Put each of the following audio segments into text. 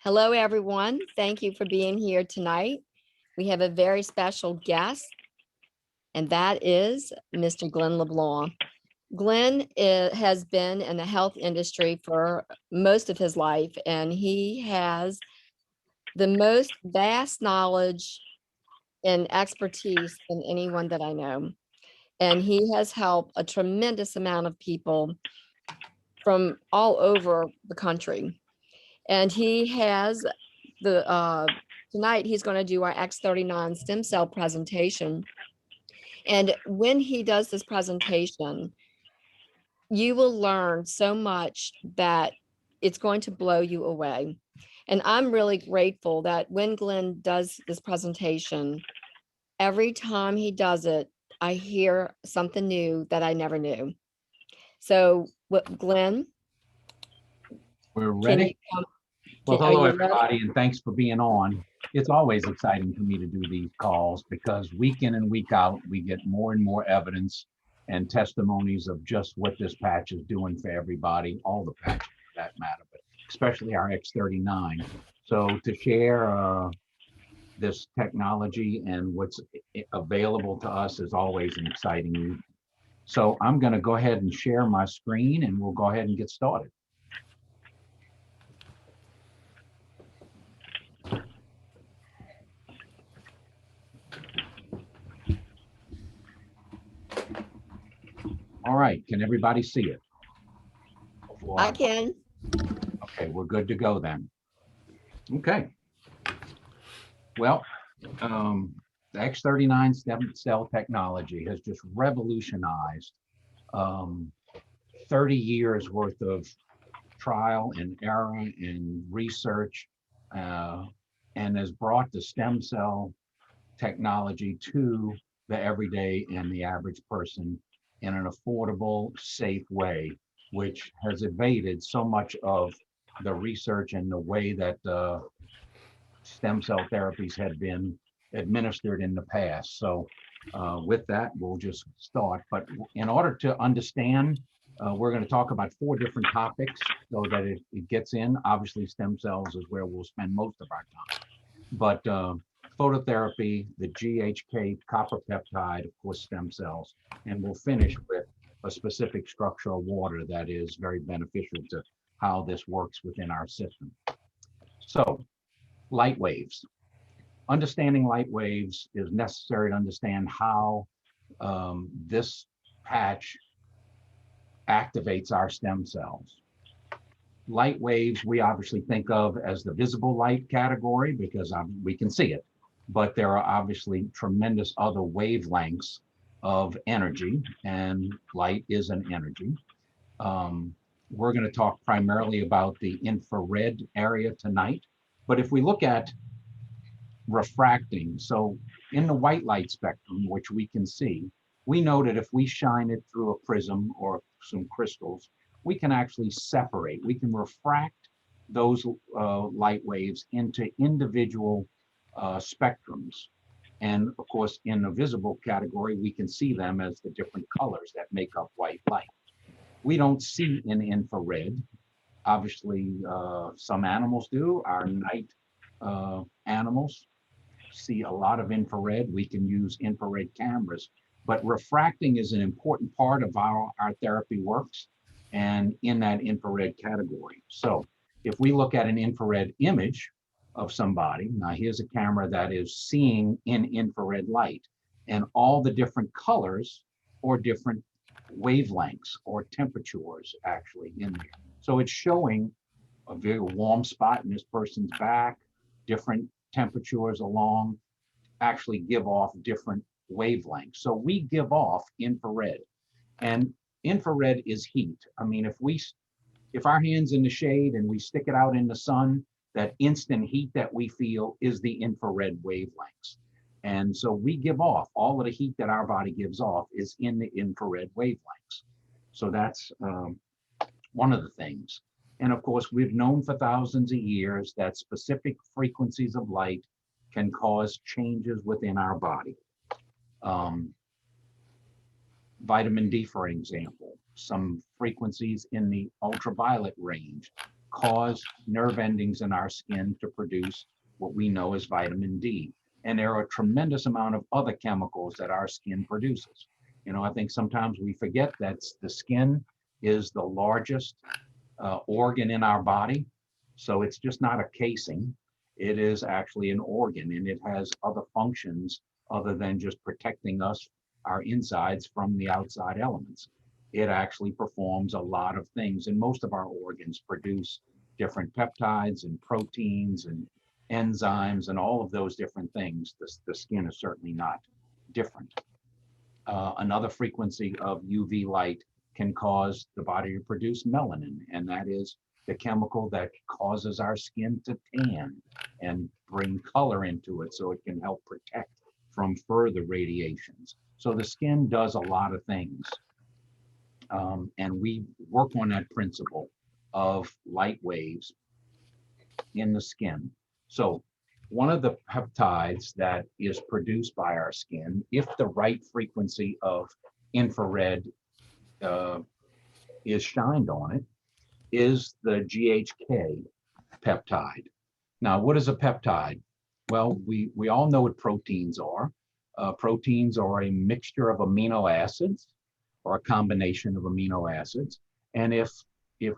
Hello, everyone. Thank you for being here tonight. We have a very special guest, and that is Mr. Glenn LeBlanc. Glenn has been in the health industry for most of his life, and he has the most vast knowledge and expertise than anyone that I know. And he has helped a tremendous amount of people from all over the country. And he has tonight he's going to do our X39 stem cell presentation. And when he does this presentation, you will learn so much that it's going to blow you away. And I'm really grateful that when Glenn does this presentation, every time he does it, I hear something new that I never knew. So, Glenn, We're can you ready. come? Well, Are hello, you ready? everybody, and thanks for being on. It's always exciting for me to do these calls because week in and week out, we get more and more evidence and testimonies of just what this patch is doing for everybody, all the patches for that matter, but especially our X39. So to share this technology and what's available to us is always an exciting. So I'm going to go ahead and share my screen and we'll go ahead and get started. All right, can everybody see it? I can. Okay, we're good to go then. Okay. Well, the X39 stem cell technology has just revolutionized 30 years worth of trial and error and research and has brought the stem cell technology to the everyday and the average person in an affordable, safe way, which has evaded so much of the research and the way that stem cell therapies had been administered in the past. So with that, we'll just start. But in order to understand, we're going to talk about 4 different topics so that it gets in. Obviously, stem cells is where we'll spend most of our time. But phototherapy, the GHK copper peptide, of course, stem cells, and we'll finish with a specific structure of water that is very beneficial to how this works within our system. So, light waves. Understanding light waves is necessary to understand how this patch activates our stem cells. Light waves, we obviously think of as the visible light category because we can see it, but there are obviously tremendous other wavelengths of energy, and light is an energy. We're going to talk primarily about the infrared area tonight, but if we look at refracting, so in the white light spectrum, which we can see, we know that if we shine it through a prism or some crystals, we can actually separate, we can refract those light waves into individual spectrums. And of course, in the visible category, we can see them as the different colors that make up white light. We don't see in infrared. Obviously, some animals do. Our night animals see a lot of infrared. We can use infrared cameras, but refracting is an important part of our therapy works and in that infrared category. So if we look at an infrared image of somebody, now here's a camera that is seeing in infrared light and all the different colors or different wavelengths or temperatures actually in there. So it's showing a very warm spot in this person's back, different temperatures along actually give off different wavelengths. So we give off infrared, and infrared is heat. I mean, if our hand's in the shade and we stick it out in the sun, that instant heat that we feel is the infrared wavelengths. And so we give off all of the heat that our body gives off is in the infrared wavelengths. So that's one of the things. And of course, we've known for thousands of years that specific frequencies of light can cause changes within our body. Vitamin D, for example, some frequencies in the ultraviolet range cause nerve endings in our skin to produce what we know as vitamin D. And there are a tremendous amount of other chemicals that our skin produces. You know, I think sometimes we forget that the skin is the largest organ in our body. So it's just not a casing. It is actually an organ, and it has other functions other than just protecting us, our insides, from the outside elements. It actually performs a lot of things, and most of our organs produce different peptides and proteins and enzymes and all of those different things. The skin is certainly not different. Another frequency of UV light can cause the body to produce melanin, and that is the chemical that causes our skin to tan and bring color into it so it can help protect from further radiations. So the skin does a lot of things. And we work on that principle of light waves in the skin. So one of the peptides that is produced by our skin, if the right frequency of infrared is shined on it, is the GHK peptide. Now, what is a peptide? Well, we all know what proteins are. Proteins are a mixture of amino acids or a combination of amino acids. And if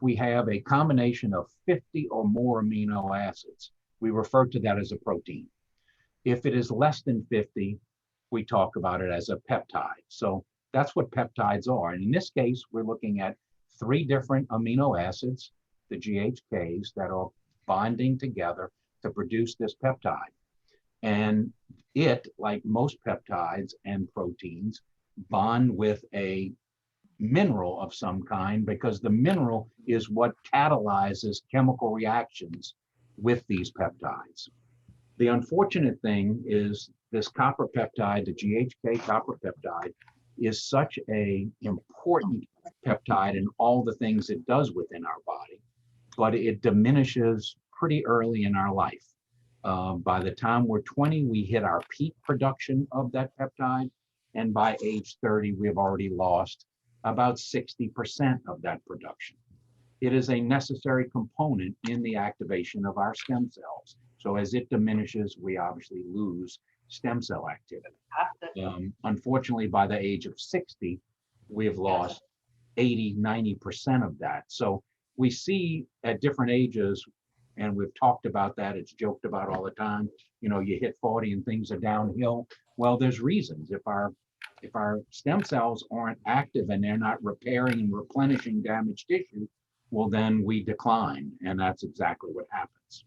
we have a combination of 50 or more amino acids, we refer to that as a protein. If it is less than 50, we talk about it as a peptide. So that's what peptides are. And in this case, we're looking at 3 different amino acids, the GHKs, that are bonding together to produce this peptide. And it, like most peptides and proteins, bond with a mineral of some kind, because the mineral is what catalyzes chemical reactions with these peptides. The unfortunate thing is this copper peptide, the GHK copper peptide, is such an important peptide in all the things it does within our body, but it diminishes pretty early in our life. By the time we're 20, we hit our peak production of that peptide, and by age 30, we have already lost about 60% of that production. It is a necessary component in the activation of our stem cells. So as it diminishes, we obviously lose stem cell activity. Unfortunately, by the age of 60, we have lost 80, 90% of that. So we see at different ages, and we've talked about that, it's joked about all the time, you know, you hit 40 and things are downhill. Well, there's reasons. If our stem cells aren't active and they're not repairing and replenishing damaged tissue, well, then we decline, and that's exactly what happens.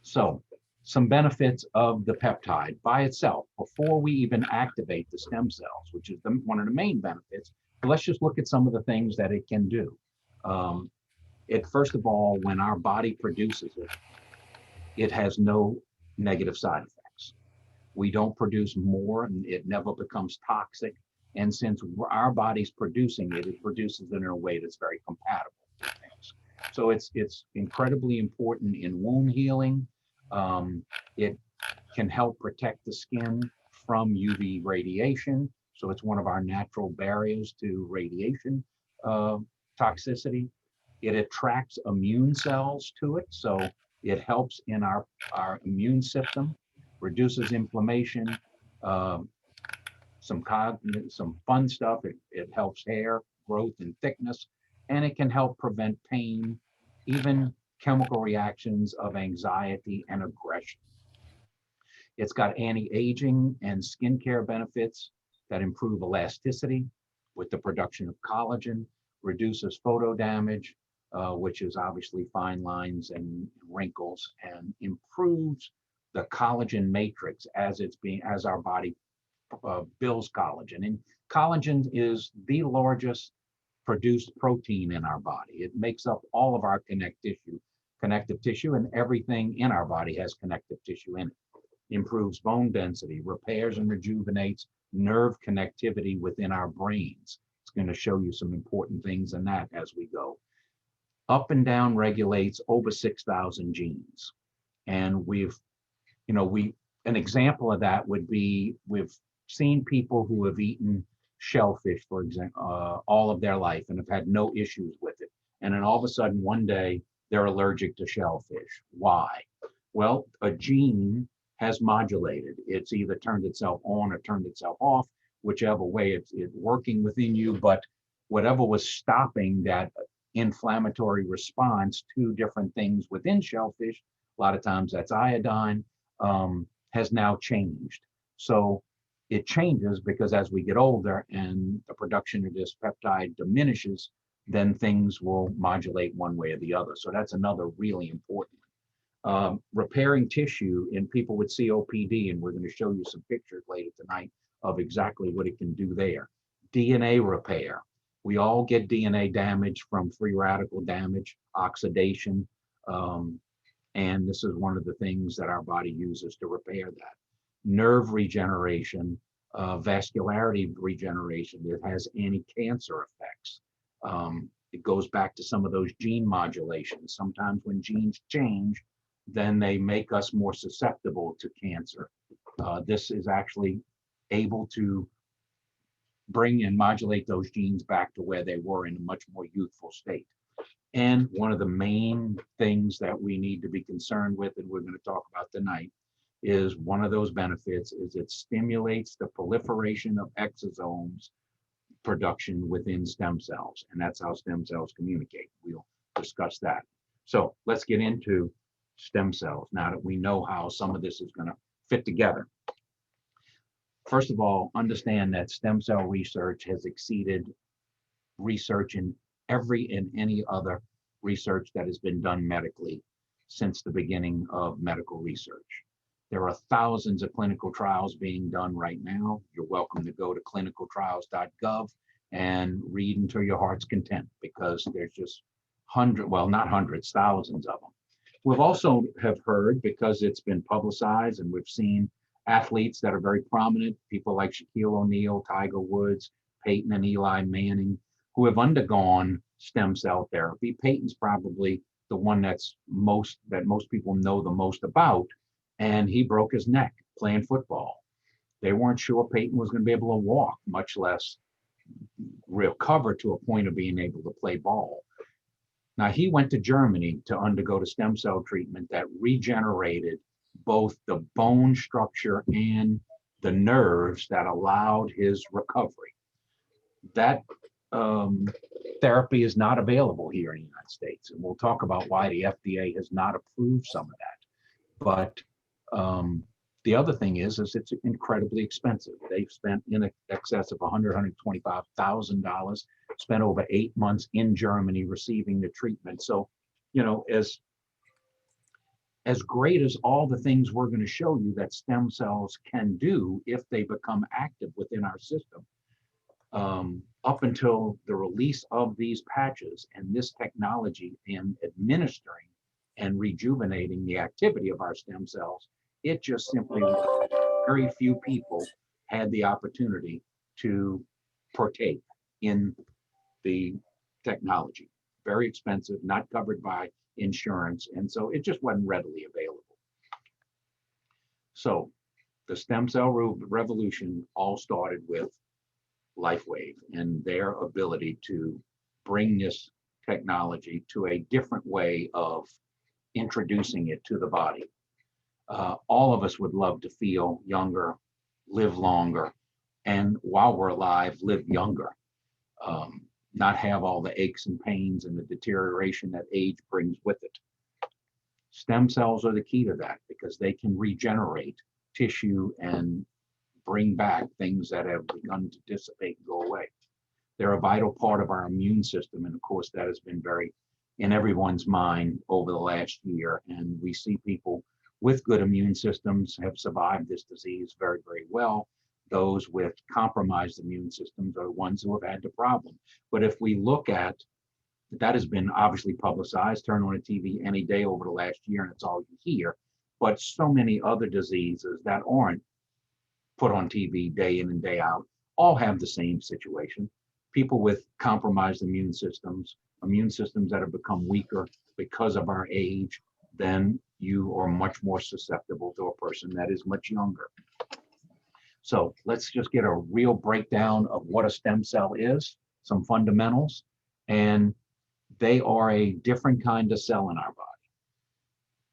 So some benefits of the peptide by itself before we even activate the stem cells, which is one of the main benefits. But let's just look at some of the things that it can do. First of all, when our body produces it, it has no negative side effects. We don't produce more, and it never becomes toxic. And since our body's producing it, it produces it in a way that's very compatible with things. So it's incredibly important in wound healing. It can help protect the skin from UV radiation. So it's one of our natural barriers to radiation toxicity. It attracts immune cells to it. So it helps in our immune system, reduces inflammation, some fun stuff. It helps hair growth and thickness, and it can help prevent pain, even chemical reactions of anxiety and aggression. It's got anti-aging and skincare benefits that improve elasticity with the production of collagen, reduces photo damage, which is obviously fine lines and wrinkles, and improves the collagen matrix as our body builds collagen. And collagen is the largest produced protein in our body. It makes up all of our connective tissue, and everything in our body has connective tissue in it. Improves bone density, repairs and rejuvenates nerve connectivity within our brains. It's going to show you some important things in that as we go. Up and down regulates over 6,000 genes. And an example of that would be, we've seen people who have eaten shellfish, for example, all of their life and have had no issues with it. And then all of a sudden, one day, they're allergic to shellfish. Why? Well, a gene has modulated. It's either turned itself on or turned itself off, whichever way it's working within you. But whatever was stopping that inflammatory response to different things within shellfish, a lot of times that's iodine, has now changed. So it changes because as we get older and the production of this peptide diminishes, then things will modulate one way or the other. So that's another really important one. Repairing tissue in people with COPD, and we're going to show you some pictures later tonight of exactly what it can do there. DNA repair. We all get DNA damage from free radical damage, oxidation, and this is one of the things that our body uses to repair that. Nerve regeneration, vascularity regeneration. It has anti-cancer effects. It goes back to some of those gene modulations. Sometimes when genes change, then they make us more susceptible to cancer. This is actually able to bring and modulate those genes back to where they were in a much more youthful state. And one of the main things that we need to be concerned with, and we're going to talk about tonight, is one of those benefits is it stimulates the proliferation of exosomes production within stem cells. And that's how stem cells communicate. We'll discuss that. So let's get into stem cells now that we know how some of this is going to fit together. First of all, understand that stem cell research has exceeded research in every and any other research that has been done medically since the beginning of medical research. There are thousands of clinical trials being done right now. You're welcome to go to clinicaltrials.gov and read until your heart's content, because there's just not hundreds, thousands of them. We've also have heard, because it's been publicized and we've seen athletes that are very prominent, people like Shaquille O'Neal, Tiger Woods, Peyton and Eli Manning, who have undergone stem cell therapy. Peyton's probably the one that most people know the most about, and he broke his neck playing football. They weren't sure Peyton was going to be able to walk, much less recover to a point of being able to play ball. Now, he went to Germany to undergo the stem cell treatment that regenerated both the bone structure and the nerves that allowed his recovery. That therapy is not available here in the United States. And we'll talk about why the FDA has not approved some of that. But the other thing is it's incredibly expensive. They've spent in excess of $125,000, spent over 8 months in Germany receiving the treatment. So, as great as all the things we're going to show you that stem cells can do if they become active within our system, up until the release of these patches and this technology in administering and rejuvenating the activity of our stem cells, it just simply, very few people had the opportunity to partake in the technology. Very expensive, not covered by insurance, and so it just wasn't readily available. So the stem cell revolution all started with LifeWave and their ability to bring this technology to a different way of introducing it to the body. All of us would love to feel younger, live longer, and while we're alive, live younger. Not have all the aches and pains and the deterioration that age brings with it. Stem cells are the key to that because they can regenerate tissue and bring back things that have begun to dissipate and go away. They're a vital part of our immune system, and of course that has been very in everyone's mind over the last year, and we see people with good immune systems have survived this disease very, very well. Those with compromised immune systems are the ones who have had the problem. But if we look at, that has been obviously publicized, turn on a TV any day over the last year and it's all you hear, but so many other diseases that aren't put on TV day in and day out all have the same situation. People with compromised immune systems that have become weaker because of our age, then you are much more susceptible to a person that is much younger. So let's just get a real breakdown of what a stem cell is, some fundamentals. And They are a different kind of cell in our body.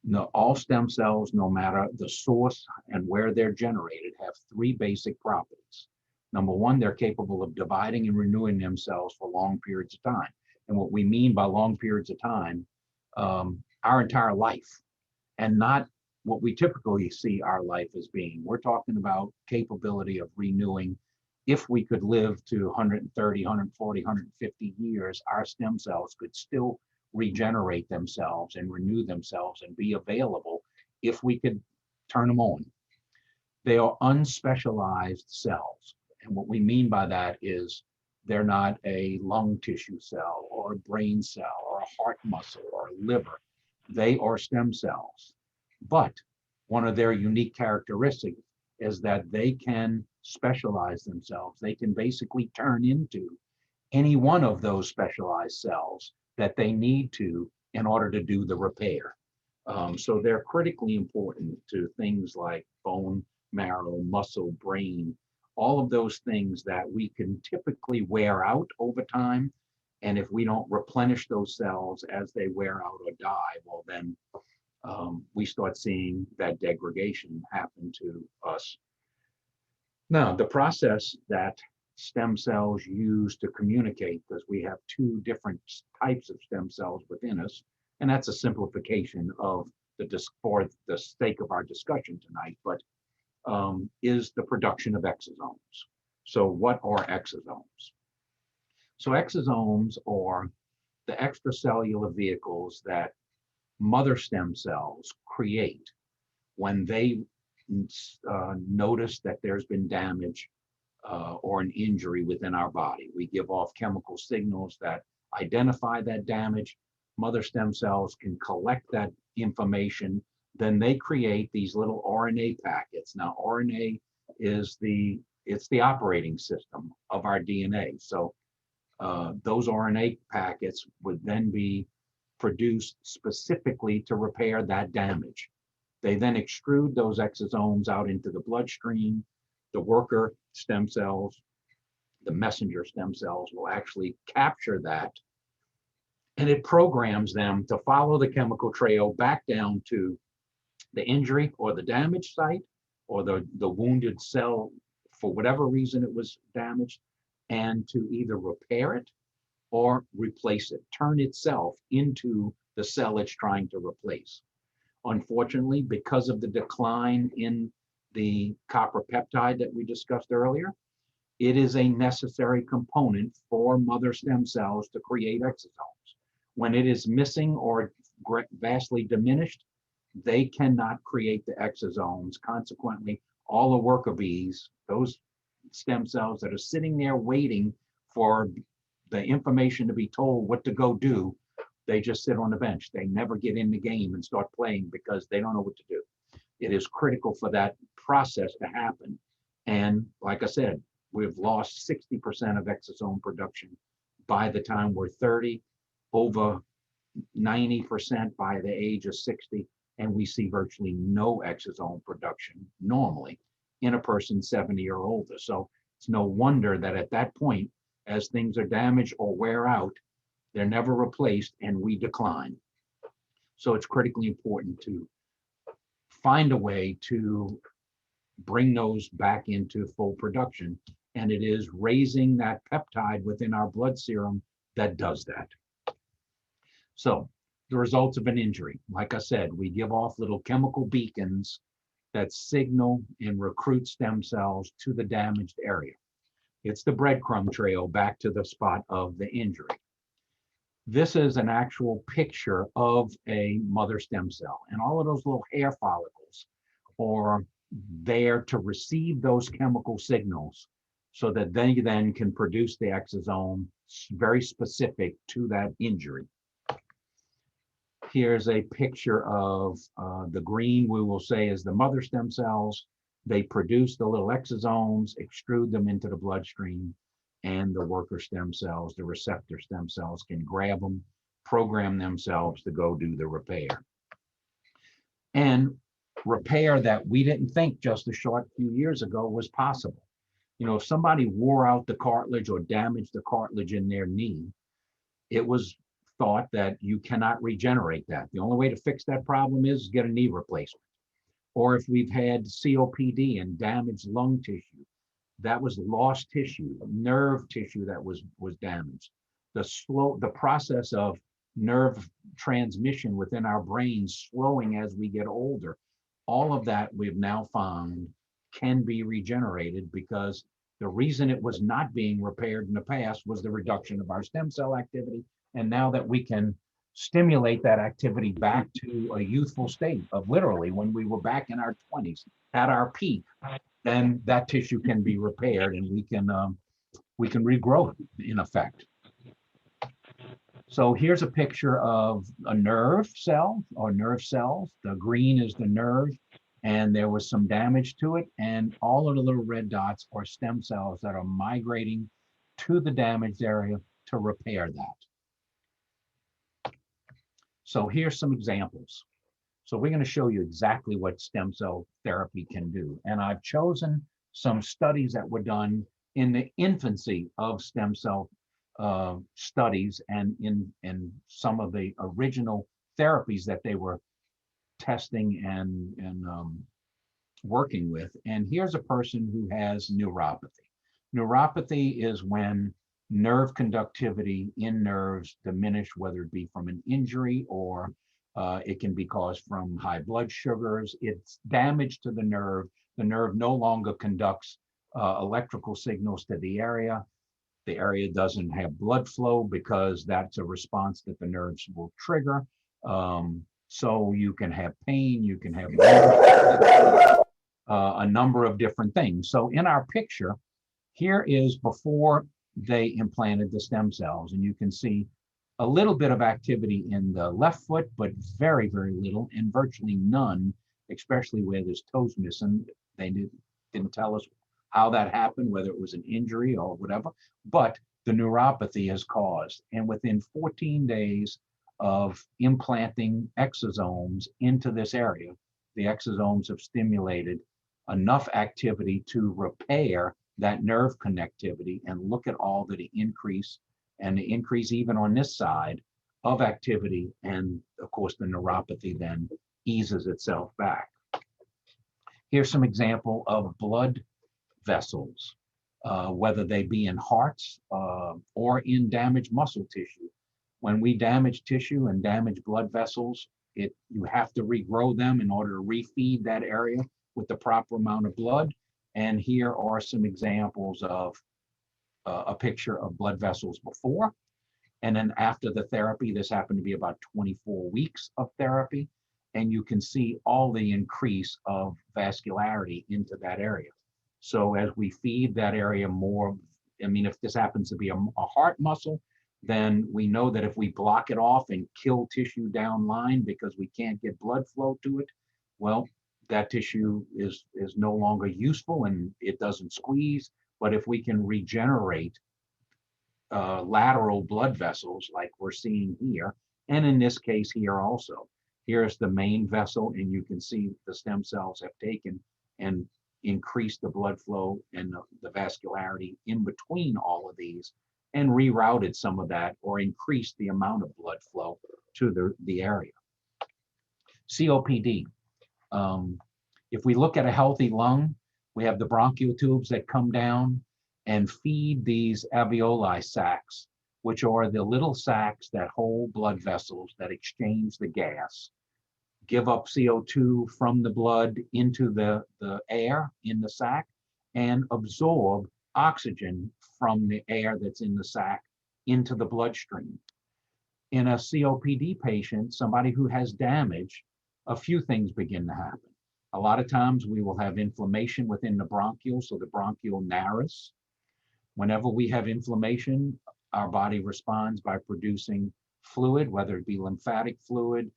No, all stem cells, no matter the source and where they're generated, have three basic properties. Number one, they're capable of dividing and renewing themselves for long periods of time. And what we mean by long periods of time, our entire life, and not what we typically see our life as being. We're talking about capability of renewing. If we could live to 130, 140, 150 years, our stem cells could still regenerate themselves and renew themselves and be available if we could turn them on. They are unspecialized cells. And what we mean by that is they're not a lung tissue cell or a brain cell or a heart muscle or a liver. They are stem cells. But one of their unique characteristics is that they can specialize themselves. They can basically turn into any one of those specialized cells that they need to in order to do the repair. So they're critically important to things like bone, marrow, muscle, brain, all of those things that we can typically wear out over time. And if we don't replenish those cells as they wear out or die, well, then we start seeing that degradation happen to us. Now, the process that stem cells use to communicate, because we have two different types of stem cells within us, and that's a simplification of for the sake of our discussion tonight, but is the production of exosomes. So what are exosomes? So exosomes are the extracellular vehicles that mother stem cells create when they notice that there's been damage or an injury within our body. We give off chemical signals that identify that damage. Mother stem cells can collect that information. Then they create these little RNA packets. Now, RNA is it's the operating system of our DNA. So those RNA packets would then be produced specifically to repair that damage. They then extrude those exosomes out into the bloodstream. The worker stem cells, the messenger stem cells will actually capture that, and it programs them to follow the chemical trail back down to the injury or the damaged site or the wounded cell for whatever reason it was damaged, and to either repair it or replace it, turn itself into the cell it's trying to replace. Unfortunately, because of the decline in the copper peptide that we discussed earlier, it is a necessary component for mother stem cells to create exosomes. When it is missing or vastly diminished, they cannot create the exosomes. Consequently, all the worker bees, those stem cells that are sitting there waiting for the information to be told what to go do, they just sit on the bench. They never get in the game and start playing because they don't know what to do. It is critical for that process to happen. And like I said, we've lost 60% of exosome production by the time we're 30, over 90% by the age of 60, and we see virtually no exosome production normally in a person 70 or older. So it's no wonder that at that point, as things are damaged or wear out, they're never replaced and we decline. So it's critically important to find a way to bring those back into full production. And it is raising that peptide within our blood serum that does that. So the results of an injury, like I said, we give off little chemical beacons that signal and recruit stem cells to the damaged area. It's the breadcrumb trail back to the spot of the injury. This is an actual picture of a mother stem cell, and all of those little hair follicles are there to receive those chemical signals so that they then can produce the exosome very specific to that injury. Here's a picture of the green, we will say, is the mother stem cells. They produce the little exosomes, extrude them into the bloodstream, and the worker stem cells, the receptor stem cells, can grab them, program themselves to go do the repair. And repair that we didn't think just a short few years ago was possible. You know, if somebody wore out the cartilage or damaged the cartilage in their knee, it was thought that you cannot regenerate that. The only way to fix that problem is get a knee replacement. Or if we've had COPD and damaged lung tissue, that was lost tissue, nerve tissue that was damaged. The process of nerve transmission within our brains slowing as we get older, all of that we've now found can be regenerated, because the reason it was not being repaired in the past was the reduction of our stem cell activity. And now that we can stimulate that activity back to a youthful state of literally when we were back in our 20s at our peak, then that tissue can be repaired and we can regrow it in effect. So here's a picture of a nerve cell or nerve cells. The green is the nerve, and there was some damage to it, and all of the little red dots are stem cells that are migrating to the damaged area to repair that. So here's some examples. So we're going to show you exactly what stem cell therapy can do. And I've chosen some studies that were done in the infancy of stem cell studies and in some of the original therapies that they were testing and working with. And here's a person who has neuropathy. Neuropathy is when nerve conductivity in nerves diminish, whether it be from an injury or it can be caused from high blood sugars. It's damage to the nerve. The nerve no longer conducts electrical signals to the area. The area doesn't have blood flow because that's a response that the nerves will trigger. So you can have pain, you can have a number of different things. So in our picture, here is before they implanted the stem cells, and you can see a little bit of activity in the left foot, but very, very little and virtually none, especially where there's toes missing. They didn't tell us how that happened, whether it was an injury or whatever, but the neuropathy is caused. And within 14 days of implanting exosomes into this area, the exosomes have stimulated enough activity to repair that nerve connectivity. And look at all the increase, and the increase even on this side of activity. And of course, the neuropathy then eases itself back. Here's some example of blood vessels, whether they be in hearts or in damaged muscle tissue. When we damage tissue and damage blood vessels, you have to regrow them in order to refeed that area with the proper amount of blood. And here are some examples of a picture of blood vessels before and then after the therapy. This happened to be about 24 weeks of therapy, and you can see all the increase of vascularity into that area. So as we feed that area more, I mean, if this happens to be a heart muscle, then we know that if we block it off and kill tissue downline because we can't get blood flow to it, well, that tissue is no longer useful and it doesn't squeeze. But if we can regenerate lateral blood vessels like we're seeing here, and in this case here also, here's the main vessel, and you can see the stem cells have taken and increased the blood flow and the vascularity in between all of these and rerouted some of that or increased the amount of blood flow to the area. COPD. If we look at a healthy lung, we have the bronchial tubes that come down and feed these alveoli sacs, which are the little sacs that hold blood vessels that exchange the gas, give up CO2 from the blood into the air in the sac, and absorb oxygen from the air that's in the sac into the bloodstream. In a COPD patient, somebody who has damage, a few things begin to happen. A lot of times we will have inflammation within the bronchiole, so the bronchiole narrows. Whenever we have inflammation, our body responds by producing fluid, whether it be lymphatic fluid.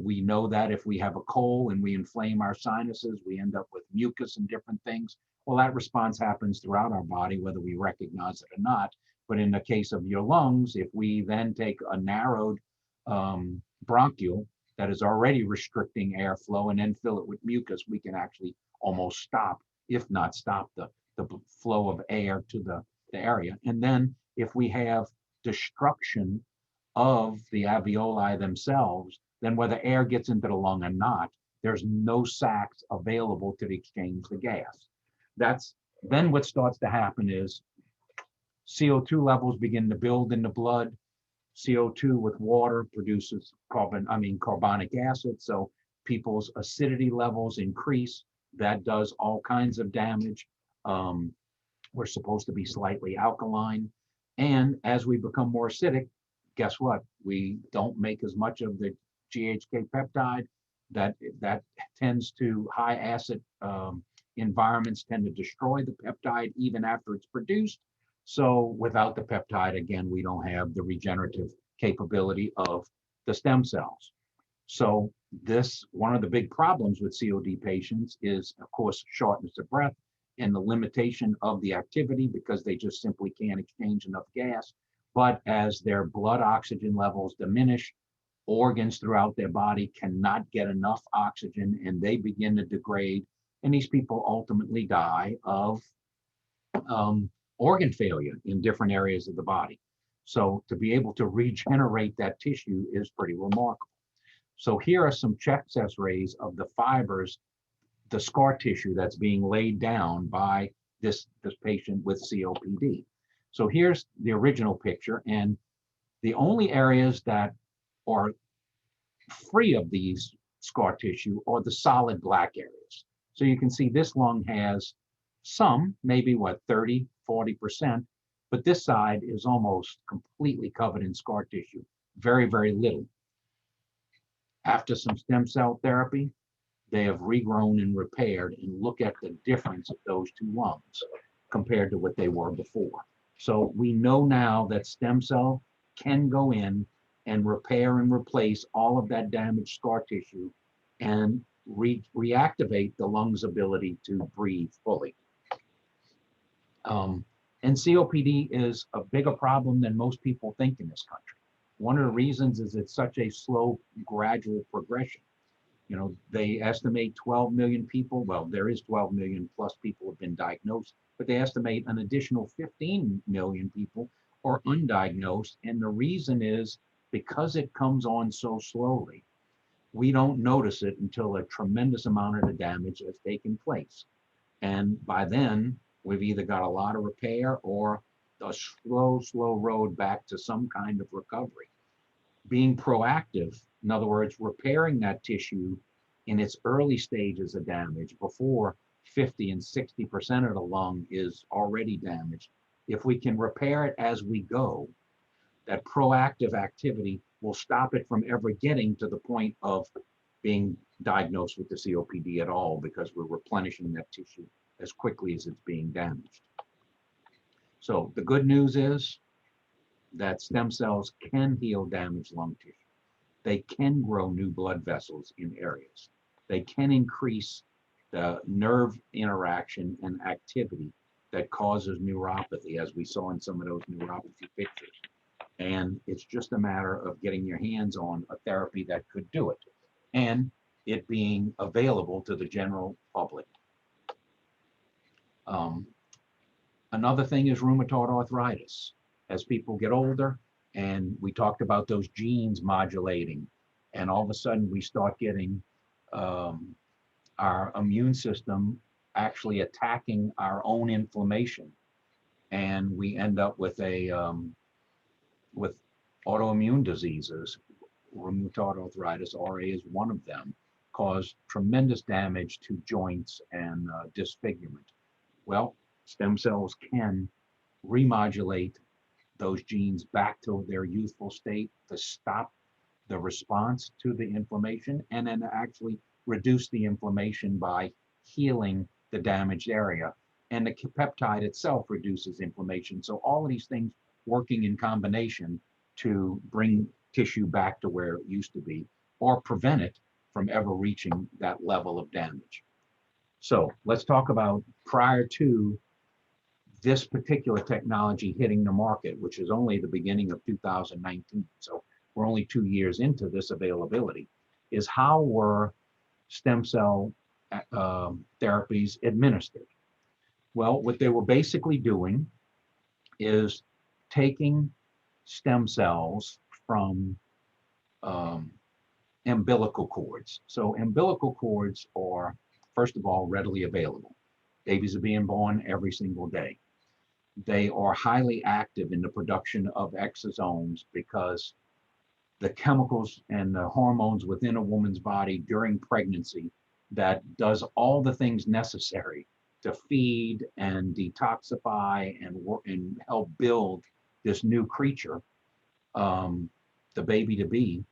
We know that if we have a cold and we inflame our sinuses, we end up with mucus and different things. Well, that response happens throughout our body, whether we recognize it or not. But in the case of your lungs, if we then take a narrowed bronchiole that is already restricting airflow and then fill it with mucus, we can actually almost stop, if not stop, the flow of air to the area. And then if we have destruction of the alveoli themselves, then whether air gets into the lung or not, there's no sacs available to exchange the gas. That's then what starts to happen is CO2 levels begin to build in the blood. CO2 with water produces carbonic acid. So people's acidity levels increase. That does all kinds of damage. Um, we're supposed to be slightly alkaline. And as we become more acidic, guess what? We don't make as much of the GHK peptide. That tends to high acid environments tend to destroy the peptide even after it's produced. So without the peptide, again, we don't have the regenerative capability of the stem cells. So this, one of the big problems with COD patients is, of course, shortness of breath and the limitation of the activity because they just simply can't exchange enough gas. But as their blood oxygen levels diminish, organs throughout their body cannot get enough oxygen and they begin to degrade. And these people ultimately die of organ failure in different areas of the body. So to be able to regenerate that tissue is pretty remarkable. So here are some chest X-rays of the fibers, the scar tissue that's being laid down by this patient with COPD. So here's the original picture, and the only areas that are free of these scar tissue are the solid black areas. So you can see this lung has some, maybe what, 30, 40%, but this side is almost completely covered in scar tissue, very, very little. After some stem cell therapy, they have regrown and repaired, and look at the difference of those two lungs compared to what they were before. So we know now that stem cell can go in and repair and replace all of that damaged scar tissue and reactivate the lung's ability to breathe fully. And COPD is a bigger problem than most people think in this country. One of the reasons is it's such a slow, gradual progression. You know, they estimate 12 million people. Well, there is 12 million plus people have been diagnosed, but they estimate an additional 15 million people are undiagnosed. And the reason is because it comes on so slowly, we don't notice it until a tremendous amount of the damage has taken place. And by then, we've either got a lot of repair or a slow, slow road back to some kind of recovery. Being proactive, in other words, repairing that tissue in its early stages of damage before 50 and 60% of the lung is already damaged. If we can repair it as we go, that proactive activity will stop it from ever getting to the point of being diagnosed with the COPD at all, because we're replenishing that tissue as quickly as it's being damaged. So the good news is that stem cells can heal damaged lung tissue. They can grow new blood vessels in areas. They can increase the nerve interaction and activity that causes neuropathy, as we saw in some of those neuropathy pictures. And it's just a matter of getting your hands on a therapy that could do it, and it being available to the general public. Another thing is rheumatoid arthritis. As people get older, and we talked about those genes modulating, and all of a sudden we start getting our immune system actually attacking our own inflammation, and we end up with with autoimmune diseases. Rheumatoid arthritis, RA, is one of them, cause tremendous damage to joints and disfigurement. Well, stem cells can remodulate those genes back to their youthful state to stop the response to the inflammation, and then actually reduce the inflammation by healing the damaged area. And the peptide itself reduces inflammation. So all of these things working in combination to bring tissue back to where it used to be, or prevent it from ever reaching that level of damage. So let's talk about prior to this particular technology hitting the market, which is only the beginning of 2019. So we're only 2 years into this availability, is how were stem cell therapies administered? Well, what they were basically doing is taking stem cells from umbilical cords. So umbilical cords are, first of all, readily available. Babies are being born every single day. They are highly active in the production of exosomes because the chemicals and the hormones within a woman's body during pregnancy that does all the things necessary to feed and detoxify and work and help build this new creature, the baby to be.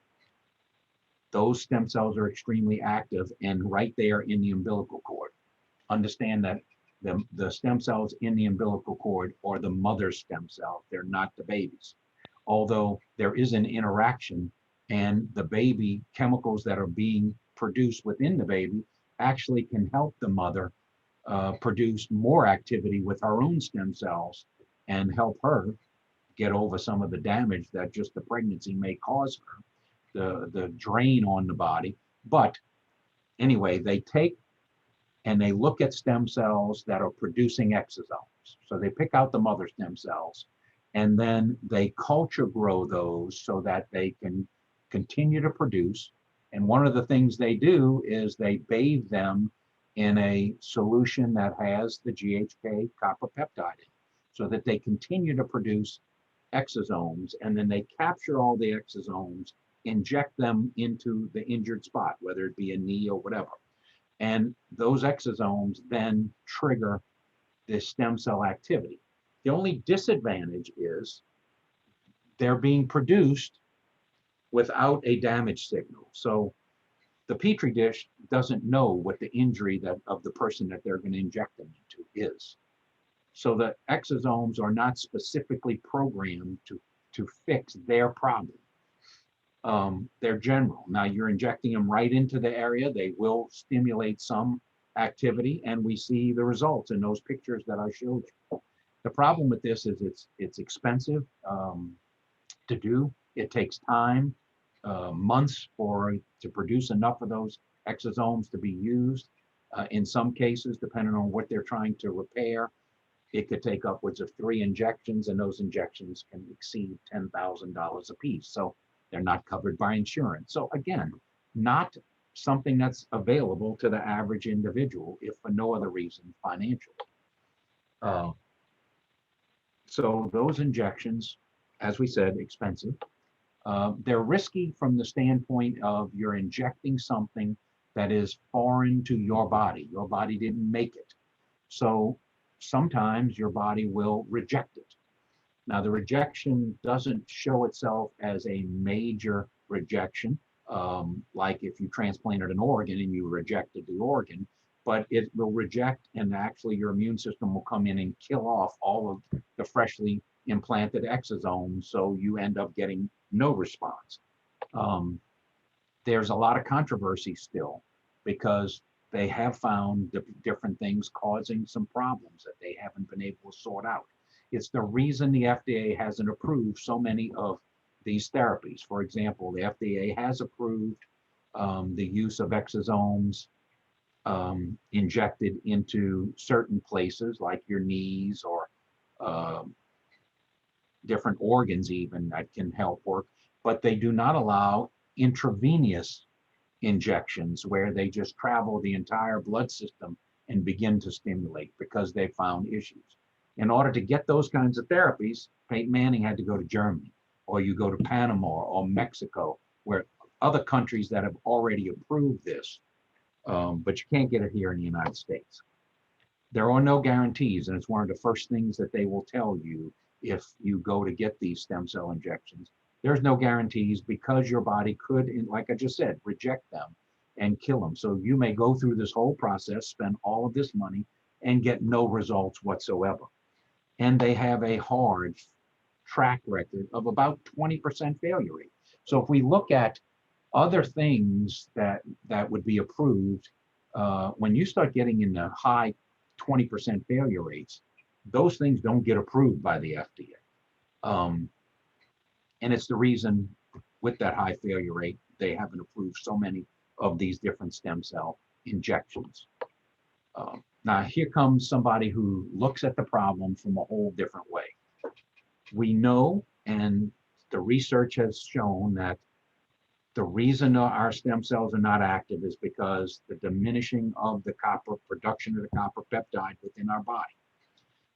Those stem cells are extremely active and right there in the umbilical cord. Understand that the stem cells in the umbilical cord are the mother's stem cells. They're not the baby's. Although there is an interaction, and the baby chemicals that are being produced within the baby actually can help the mother produce more activity with her own stem cells and help her get over some of the damage that just the pregnancy may cause her, the drain on the body. But anyway, they take and they look at stem cells that are producing exosomes. So they pick out the mother stem cells and then they culture grow those so that they can continue to produce. And one of the things they do is they bathe them in a solution that has the GHK copper peptide in it, so that they continue to produce exosomes, and then they capture all the exosomes, inject them into the injured spot, whether it be a knee or whatever. And those exosomes then trigger the stem cell activity. The only disadvantage is they're being produced without a damage signal. So the Petri dish doesn't know what the injury that of the person that they're going to inject them into is. So the exosomes are not specifically programmed to fix their problem. They're general. Now you're injecting them right into the area. They will stimulate some activity, and we see the results in those pictures that I showed you. The problem with this is it's expensive to do. It takes time, months to produce enough of those exosomes to be used. In some cases, depending on what they're trying to repair, it could take upwards of 3 injections, and those injections can exceed $10,000 a piece. So they're not covered by insurance. So again, not something that's available to the average individual, if for no other reason, financially. So those injections, as we said, expensive. They're risky from the standpoint of you're injecting something that is foreign to your body. Your body didn't make it. So sometimes your body will reject it. Now, the rejection doesn't show itself as a major rejection, like if you transplanted an organ and you rejected the organ, but it will reject, and actually your immune system will come in and kill off all of the freshly implanted exosomes, so you end up getting no response. There's a lot of controversy still because they have found different things causing some problems that they haven't been able to sort out. It's the reason the FDA hasn't approved so many of these therapies. For example, the FDA has approved the use of exosomes injected into certain places like your knees or different organs even that can help work, but they do not allow intravenous injections where they just travel the entire blood system and begin to stimulate because they found issues. In order to get those kinds of therapies, Peyton Manning had to go to Germany, or you go to Panama or Mexico, where other countries that have already approved this, but you can't get it here in the United States. There are no guarantees, and it's one of the first things that they will tell you if you go to get these stem cell injections. There's no guarantees because your body could, like I just said, reject them and kill them. So you may go through this whole process, spend all of this money, and get no results whatsoever. And they have a hard track record of about 20% failure rate. So if we look at other things that would be approved, when you start getting in the high 20% failure rates, those things don't get approved by the FDA. And it's the reason with that high failure rate, they haven't approved so many of these different stem cell injections. Now, here comes somebody who looks at the problem from a whole different way. We know, and the research has shown that the reason our stem cells are not active is because the diminishing of the copper production of the copper peptide within our body.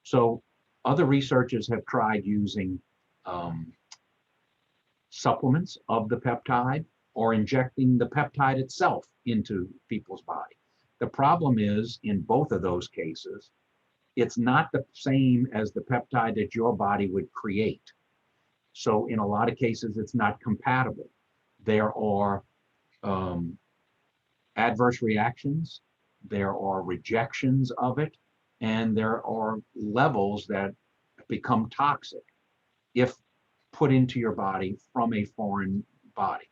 So other researchers have tried using supplements of the peptide or injecting the peptide itself into people's body. The problem is, in both of those cases, it's not the same as the peptide that your body would create. So in a lot of cases, it's not compatible. There are adverse reactions, there are rejections of it, and there are levels that become toxic if put into your body from a foreign body.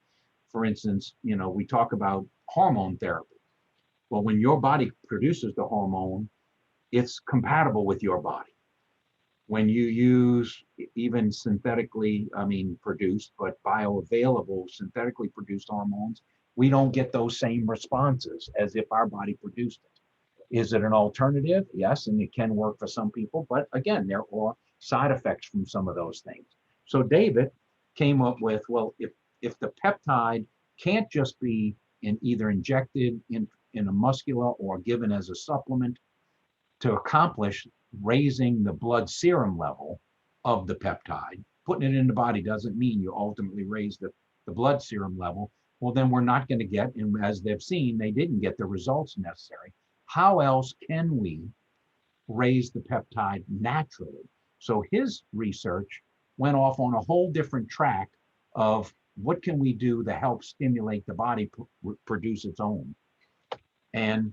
For instance, we talk about hormone therapy. Well, when your body produces the hormone, it's compatible with your body. When you use even produced, but bioavailable, synthetically produced hormones, we don't get those same responses as if our body produced it. Is it an alternative? Yes, and it can work for some people, but again, there are side effects from some of those things. So David came up with, well, if the peptide can't just be either injected in a muscular or given as a supplement to accomplish raising the blood serum level of the peptide, putting it in the body doesn't mean you ultimately raise the blood serum level. Well, then we're not going to get, and as they've seen, they didn't get the results necessary. How else can we raise the peptide naturally? So his research went off on a whole different track of what can we do to help stimulate the body produce its own. And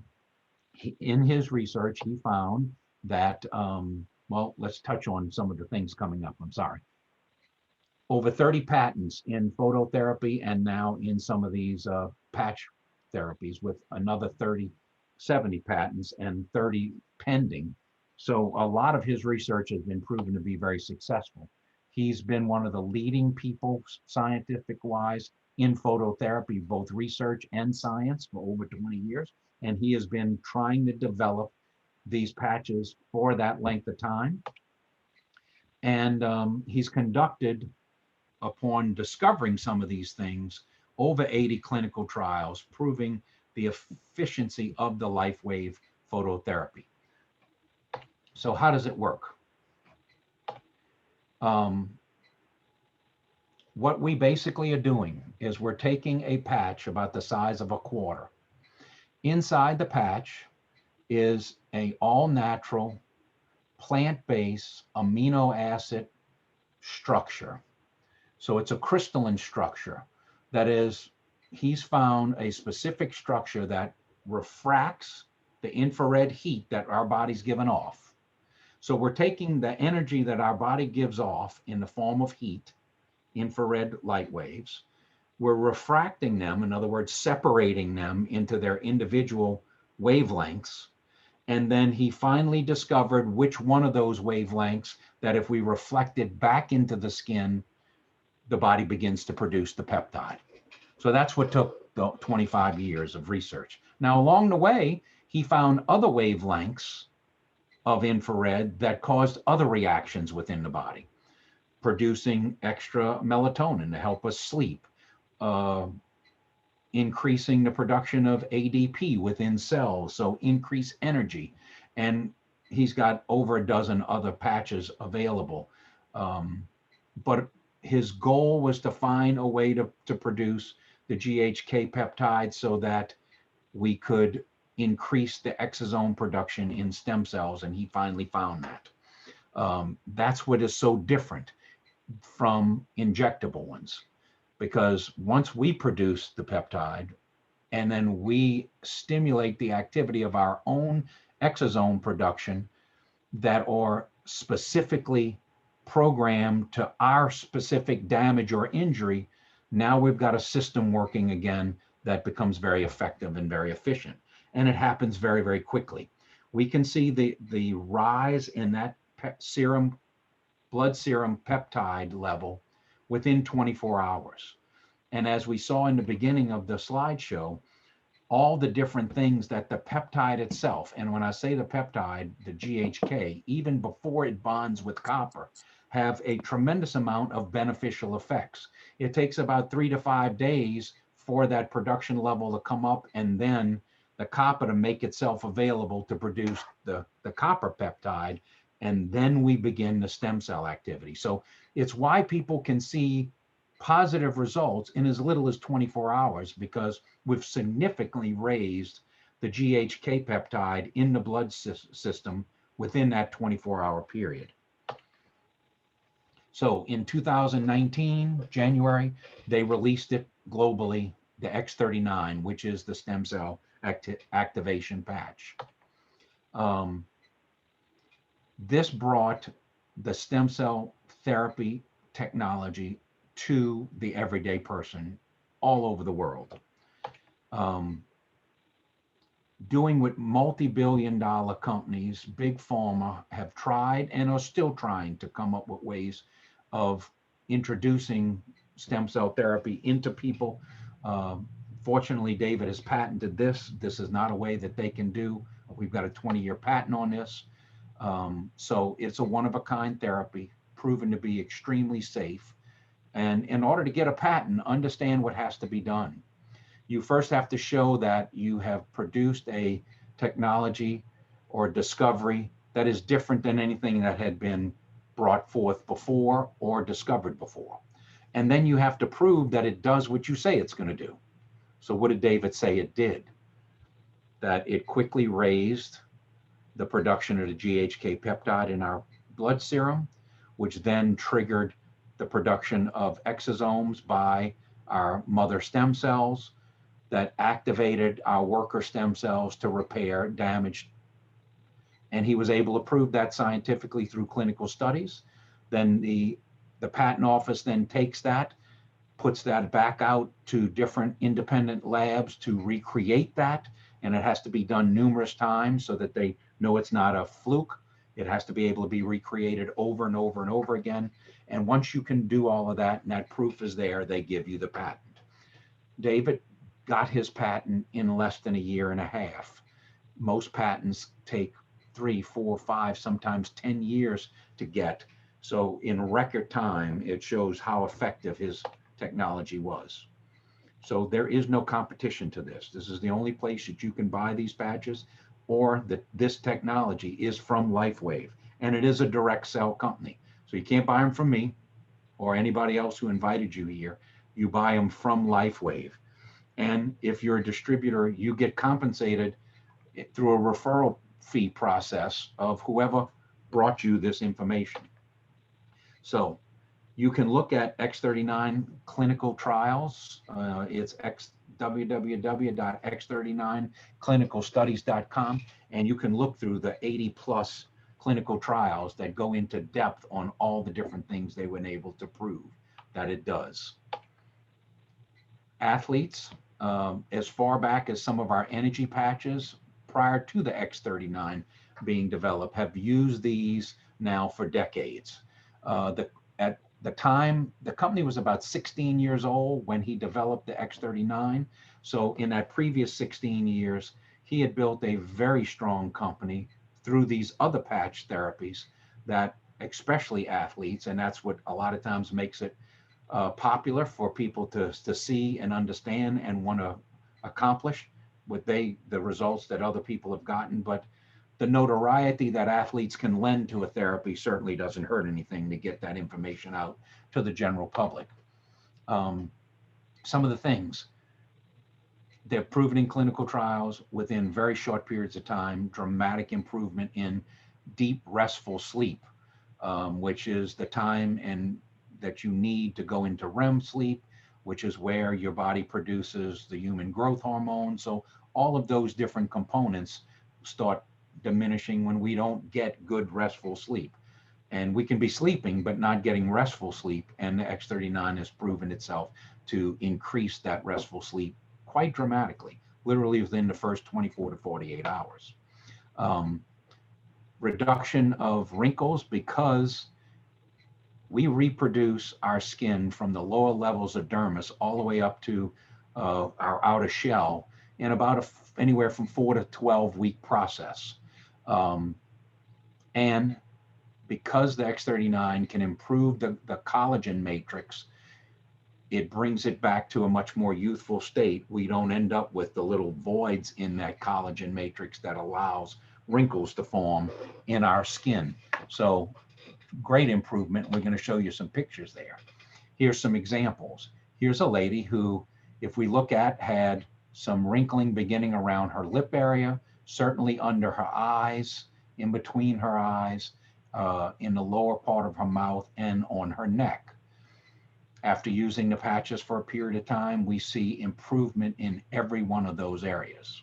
in his research, he found that, well, let's touch on some of the things coming up. I'm sorry. Over 30 patents in phototherapy and now in some of these patch therapies, with another 70 patents and 30 pending. So a lot of his research has been proven to be very successful. He's been one of the leading people, scientific-wise, in phototherapy, both research and science, for over 20 years. And he has been trying to develop these patches for that length of time. And he's conducted, upon discovering some of these things, over 80 clinical trials proving the efficiency of the LifeWave phototherapy. So how does it work? What we basically are doing is we're taking a patch about the size of a quarter. Inside the patch is an all-natural, plant-based amino acid structure. So it's a crystalline structure. That is, he's found a specific structure that refracts the infrared heat that our body's given off. So we're taking the energy that our body gives off in the form of heat, infrared light waves, we're refracting them, in other words, separating them into their individual wavelengths. And then he finally discovered which one of those wavelengths that if we reflect it back into the skin, the body begins to produce the peptide. So that's what took the 25 years of research. Now, along the way, he found other wavelengths of infrared that caused other reactions within the body, producing extra melatonin to help us sleep, increasing the production of ADP within cells, so increase energy. And he's got over a dozen other patches available. But his goal was to find a way to produce the GHK peptide so that we could increase the exosome production in stem cells, and he finally found that. That's what is so different from injectable ones, because once we produce the peptide and then we stimulate the activity of our own exosome production that are specifically programmed to our specific damage or injury, now we've got a system working again that becomes very effective and very efficient. And it happens very, very quickly. We can see the rise in that blood serum peptide level within 24 hours. And as we saw in the beginning of the slideshow, all the different things that the peptide itself, and when I say the peptide, the GHK, even before it bonds with copper, have a tremendous amount of beneficial effects. It takes about 3 to 5 days for that production level to come up, and then the copper to make itself available to produce the copper peptide, and then we begin the stem cell activity. So it's why people can see positive results in as little as 24 hours, because we've significantly raised the GHK peptide in the blood system within that 24-hour period. So in 2019, January, they released it globally, the X39, which is the stem cell activation patch. This brought the stem cell therapy technology to the everyday person all over the world. Doing what multi-billion-dollar companies, big pharma, have tried and are still trying to come up with ways of introducing stem cell therapy into people. Fortunately, David has patented this. This is not a way that they can do. We've got a 20-year patent on this. So it's a one-of-a-kind therapy, proven to be extremely safe. And in order to get a patent, understand what has to be done. You first have to show that you have produced a technology or discovery that is different than anything that had been brought forth before or discovered before. And then you have to prove that it does what you say it's going to do. So what did David say it did? That it quickly raised the production of the GHK peptide in our blood serum, which then triggered the production of exosomes by our mother stem cells, that activated our worker stem cells to repair damaged. And he was able to prove that scientifically through clinical studies. Then the patent office then takes that, puts that back out to different independent labs to recreate that. And it has to be done numerous times so that they know it's not a fluke. It has to be able to be recreated over and over and over again. And once you can do all of that and that proof is there, they give you the patent. David got his patent in less than a year and a half. Most patents take 3, 4, 5, sometimes 10 years to get. So in record time, it shows how effective his technology was. So there is no competition to this. This is the only place that you can buy these patches, or that this technology is from LifeWave, and it is a direct sell company. So you can't buy them from me or anybody else who invited you here. You buy them from LifeWave. And if you're a distributor, you get compensated through a referral fee process of whoever brought you this information. So you can look at X39 clinical trials. It's www.x39clinicalstudies.com, and you can look through the 80+ clinical trials that go into depth on all the different things they were able to prove that it does. Athletes, as far back as some of our energy patches prior to the X39 being developed, have used these now for decades. At the time, the company was about 16 years old when he developed the X39. So in that previous 16 years, he had built a very strong company through these other patch therapies that, especially athletes, and that's what a lot of times makes it popular for people to see and understand and want to accomplish what the results that other people have gotten. But the notoriety that athletes can lend to a therapy certainly doesn't hurt anything to get that information out to the general public. Some of the things they've proven in clinical trials within very short periods of time, dramatic improvement in deep restful sleep, which is the time and that you need to go into REM sleep, which is where your body produces the human growth hormone. So all of those different components start diminishing when we don't get good restful sleep. And we can be sleeping but not getting restful sleep, and the X39 has proven itself to increase that restful sleep quite dramatically, literally within the first 24 to 48 hours. Reduction of wrinkles, because we reproduce our skin from the lower levels of dermis all the way up to our outer shell in about anywhere from 4 to 12 week process. And because the X39 can improve the collagen matrix, it brings it back to a much more youthful state. We don't end up with the little voids in that collagen matrix that allows wrinkles to form in our skin. So great improvement. We're going to show you some pictures there. Here's some examples. Here's a lady who, if we look at, had some wrinkling beginning around her lip area, certainly under her eyes, in between her eyes, in the lower part of her mouth, and on her neck. After using the patches for a period of time, we see improvement in every one of those areas.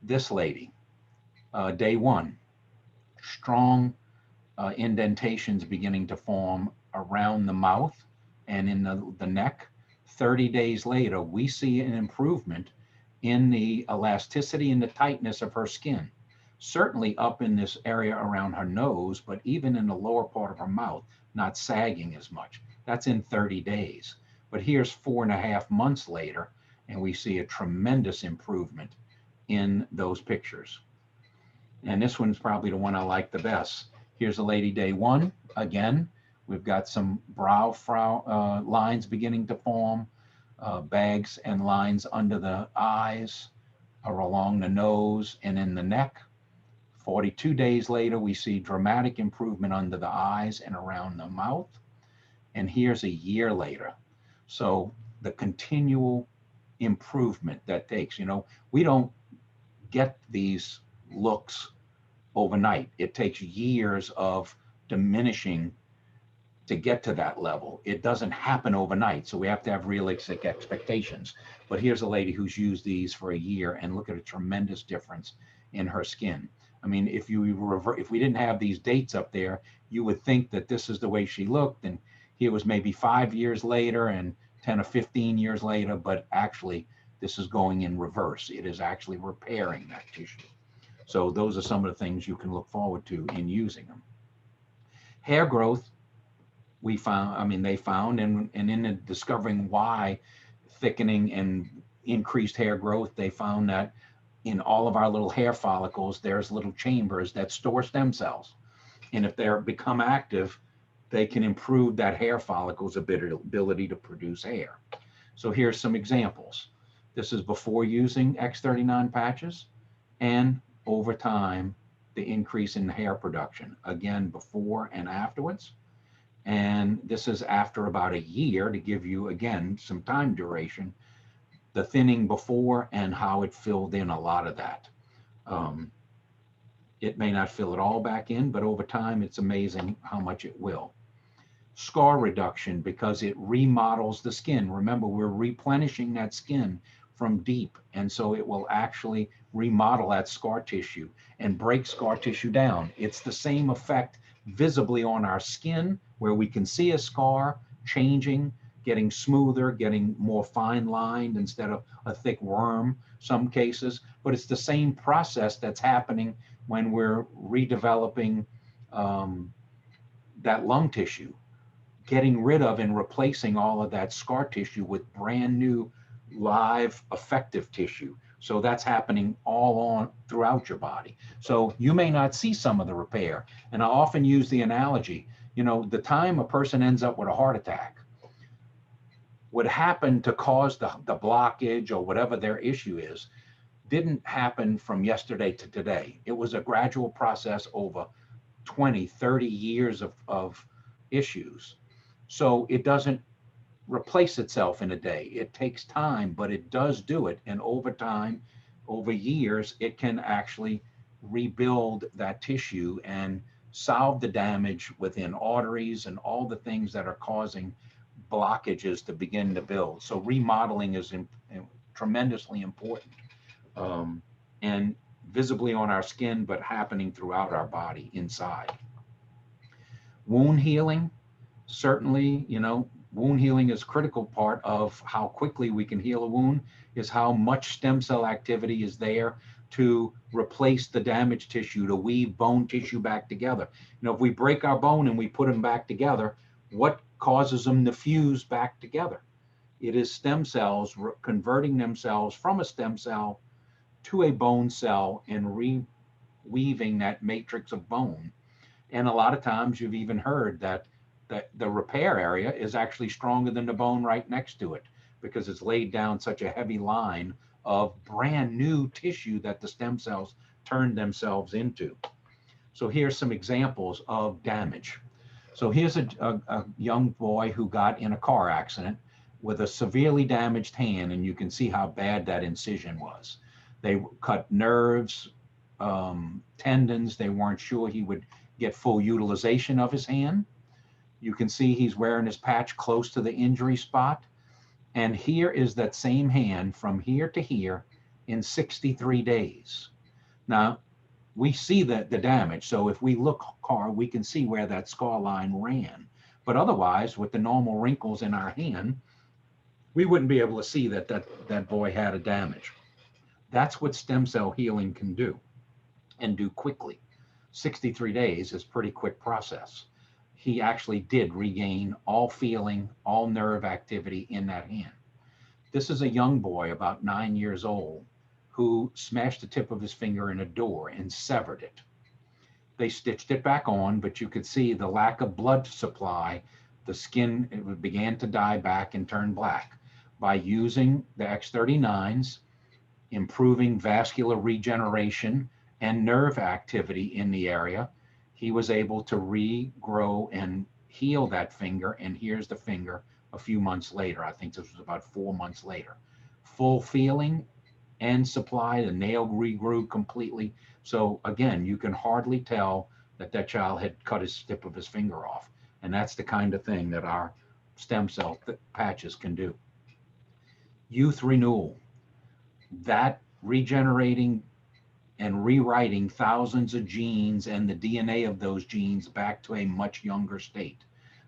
This lady, day one, strong indentations beginning to form around the mouth and in the neck. 30 days later, we see an improvement in the elasticity and the tightness of her skin. Certainly up in this area around her nose, but even in the lower part of her mouth, not sagging as much. That's in 30 days. But here's 4.5 months later, and we see a tremendous improvement in those pictures. And this one's probably the one I like the best. Here's a lady day one. Again, we've got some brow lines beginning to form, bags and lines under the eyes, or along the nose and in the neck. 42 days later, we see dramatic improvement under the eyes and around the mouth. And here's a year later. So the continual improvement that takes, we don't get these looks overnight. It takes years of diminishing to get to that level. It doesn't happen overnight. So we have to have realistic expectations. But here's a lady who's used these for a year, and look at a tremendous difference in her skin. I mean, if we didn't have these dates up there, you would think that this is the way she looked, and here was maybe 5 years later and 10 or 15 years later, but actually this is going in reverse. It is actually repairing that tissue. So those are some of the things you can look forward to in using them. Hair growth, they found, and in discovering why thickening and increased hair growth, they found that in all of our little hair follicles, there's little chambers that store stem cells. And if they're become active, they can improve that hair follicle's ability to produce hair. So here's some examples. This is before using X39 patches, and over time, the increase in hair production, again, before and afterwards. And this is after about a year to give you, again, some time duration, the thinning before and how it filled in a lot of that. It may not fill it all back in, but over time, it's amazing how much it will. Scar reduction, because it remodels the skin. Remember, we're replenishing that skin from deep, and so it will actually remodel that scar tissue and break scar tissue down. It's the same effect visibly on our skin, where we can see a scar changing, getting smoother, getting more fine lined instead of a thick worm, some cases. But it's the same process that's happening when we're redeveloping that lung tissue, getting rid of and replacing all of that scar tissue with brand new live effective tissue. So that's happening all on throughout your body. So you may not see some of the repair. And I often use the analogy, the time a person ends up with a heart attack, what happened to cause the blockage or whatever their issue is, didn't happen from yesterday to today. It was a gradual process over 20, 30 years of issues. So it doesn't replace itself in a day. It takes time, but it does do it. And over time, over years, it can actually rebuild that tissue and solve the damage within arteries and all the things that are causing blockages to begin to build. So remodeling is tremendously important, and visibly on our skin, but happening throughout our body inside. Wound healing, certainly, wound healing is a critical part of how quickly we can heal a wound, is how much stem cell activity is there to replace the damaged tissue, to weave bone tissue back together. If we break our bone and we put them back together, what causes them to fuse back together? It is stem cells converting themselves from a stem cell to a bone cell and reweaving that matrix of bone. And a lot of times you've even heard that the repair area is actually stronger than the bone right next to it because it's laid down such a heavy line of brand new tissue that the stem cells turn themselves into. So here's some examples of damage. So here's a young boy who got in a car accident with a severely damaged hand, and you can see how bad that incision was. They cut nerves, tendons. They weren't sure he would get full utilization of his hand. You can see he's wearing his patch close to the injury spot. And here is that same hand from here to here in 63 days. Now, we see the damage. So if we look hard, we can see where that scar line ran. But otherwise, with the normal wrinkles in our hand, we wouldn't be able to see that boy had a damage. That's what stem cell healing can do, and do quickly. 63 days is a pretty quick process. He actually did regain all feeling, all nerve activity in that hand. This is a young boy, about 9 years old, who smashed the tip of his finger in a door and severed it. They stitched it back on, but you could see the lack of blood supply. The skin, it began to die back and turn black. By using the X39s, improving vascular regeneration and nerve activity in the area, he was able to regrow and heal that finger. And here's the finger a few months later. I think this was about 4 months later. Full feeling and supply, the nail regrew completely. So again, you can hardly tell that that child had cut his tip of his finger off. And that's the kind of thing that our stem cell patches can do. Youth renewal, that regenerating and rewriting thousands of genes and the DNA of those genes back to a much younger state.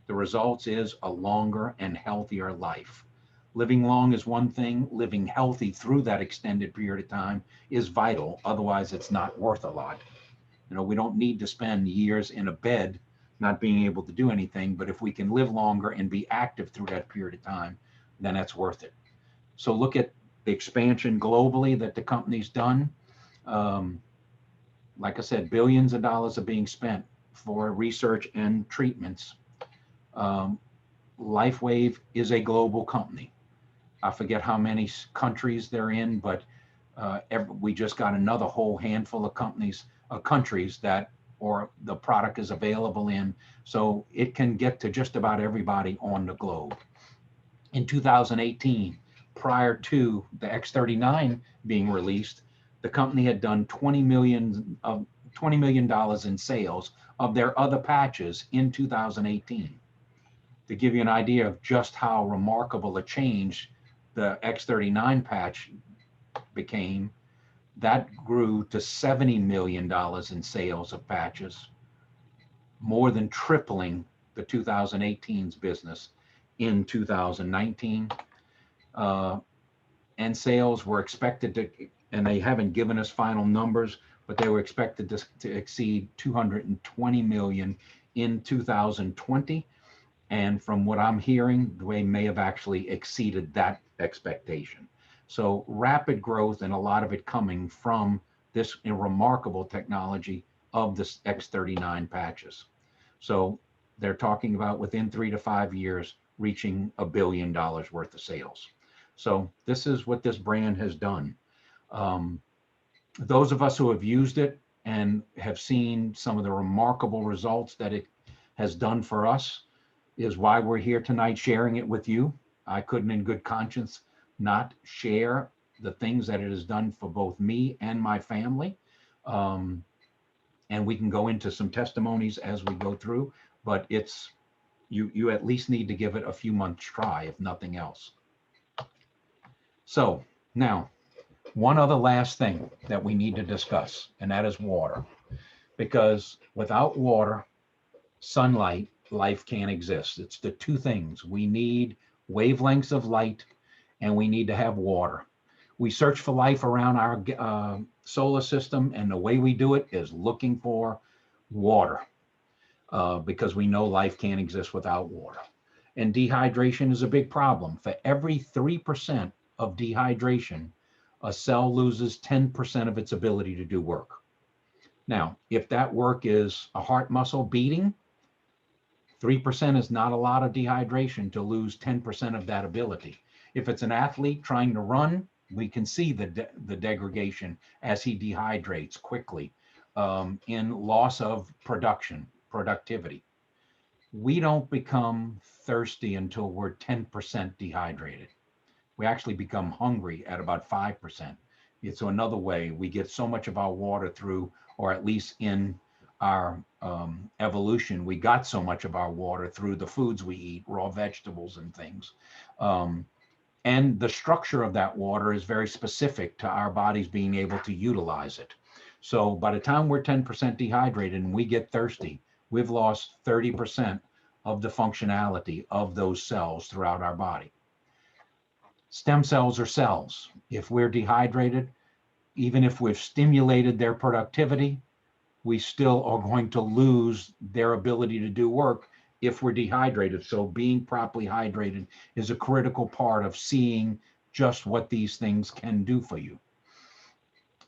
The results is a longer and healthier life. Living long is one thing. Living healthy through that extended period of time is vital. Otherwise, it's not worth a lot. You know, we don't need to spend years in a bed not being able to do anything, but if we can live longer and be active through that period of time, then that's worth it. So look at the expansion globally that the company's done. Like I said, billions of dollars are being spent for research and treatments. LifeWave is a global company. I forget how many countries they're in, but we just got another whole handful of countries that or the product is available in. So it can get to just about everybody on the globe. In 2018, prior to the X39 being released, the company had done $20 million in sales of their other patches in 2018. To give you an idea of just how remarkable a change the X39 patch became, that grew to $70 million in sales of patches, more than tripling the 2018's business in 2019. And sales were expected to, and they haven't given us final numbers, but they were expected to exceed 220 million in 2020. And from what I'm hearing, they may have actually exceeded that expectation. So rapid growth, and a lot of it coming from this remarkable technology of the X39 patches. So they're talking about within 3 to 5 years reaching $1 billion worth of sales. So this is what this brand has done. Those of us who have used it and have seen some of the remarkable results that it has done for us is why we're here tonight sharing it with you. I couldn't in good conscience not share the things that it has done for both me and my family. And we can go into some testimonies as we go through, but it's, you at least need to give it a few months try, if nothing else. So now, one other last thing that we need to discuss, and that is water. Because without water, sunlight, life can't exist. It's the two things. We need wavelengths of light, and we need to have water. We search for life around our solar system, and the way we do it is looking for water, because we know life can't exist without water. And dehydration is a big problem. For every 3% of dehydration, a cell loses 10% of its ability to do work. Now, if that work is a heart muscle beating, 3% is not a lot of dehydration to lose 10% of that ability. If it's an athlete trying to run, we can see the degradation as he dehydrates quickly in loss of productivity. We don't become thirsty until we're 10% dehydrated. We actually become hungry at about 5%. It's another way we get so much of our water through, or at least in our evolution, we got so much of our water through the foods we eat, raw vegetables and things. Um, and the structure of that water is very specific to our bodies being able to utilize it. So by the time we're 10% dehydrated and we get thirsty, we've lost 30% of the functionality of those cells throughout our body. Stem cells are cells. If we're dehydrated, even if we've stimulated their productivity, we still are going to lose their ability to do work if we're dehydrated. So being properly hydrated is a critical part of seeing just what these things can do for you.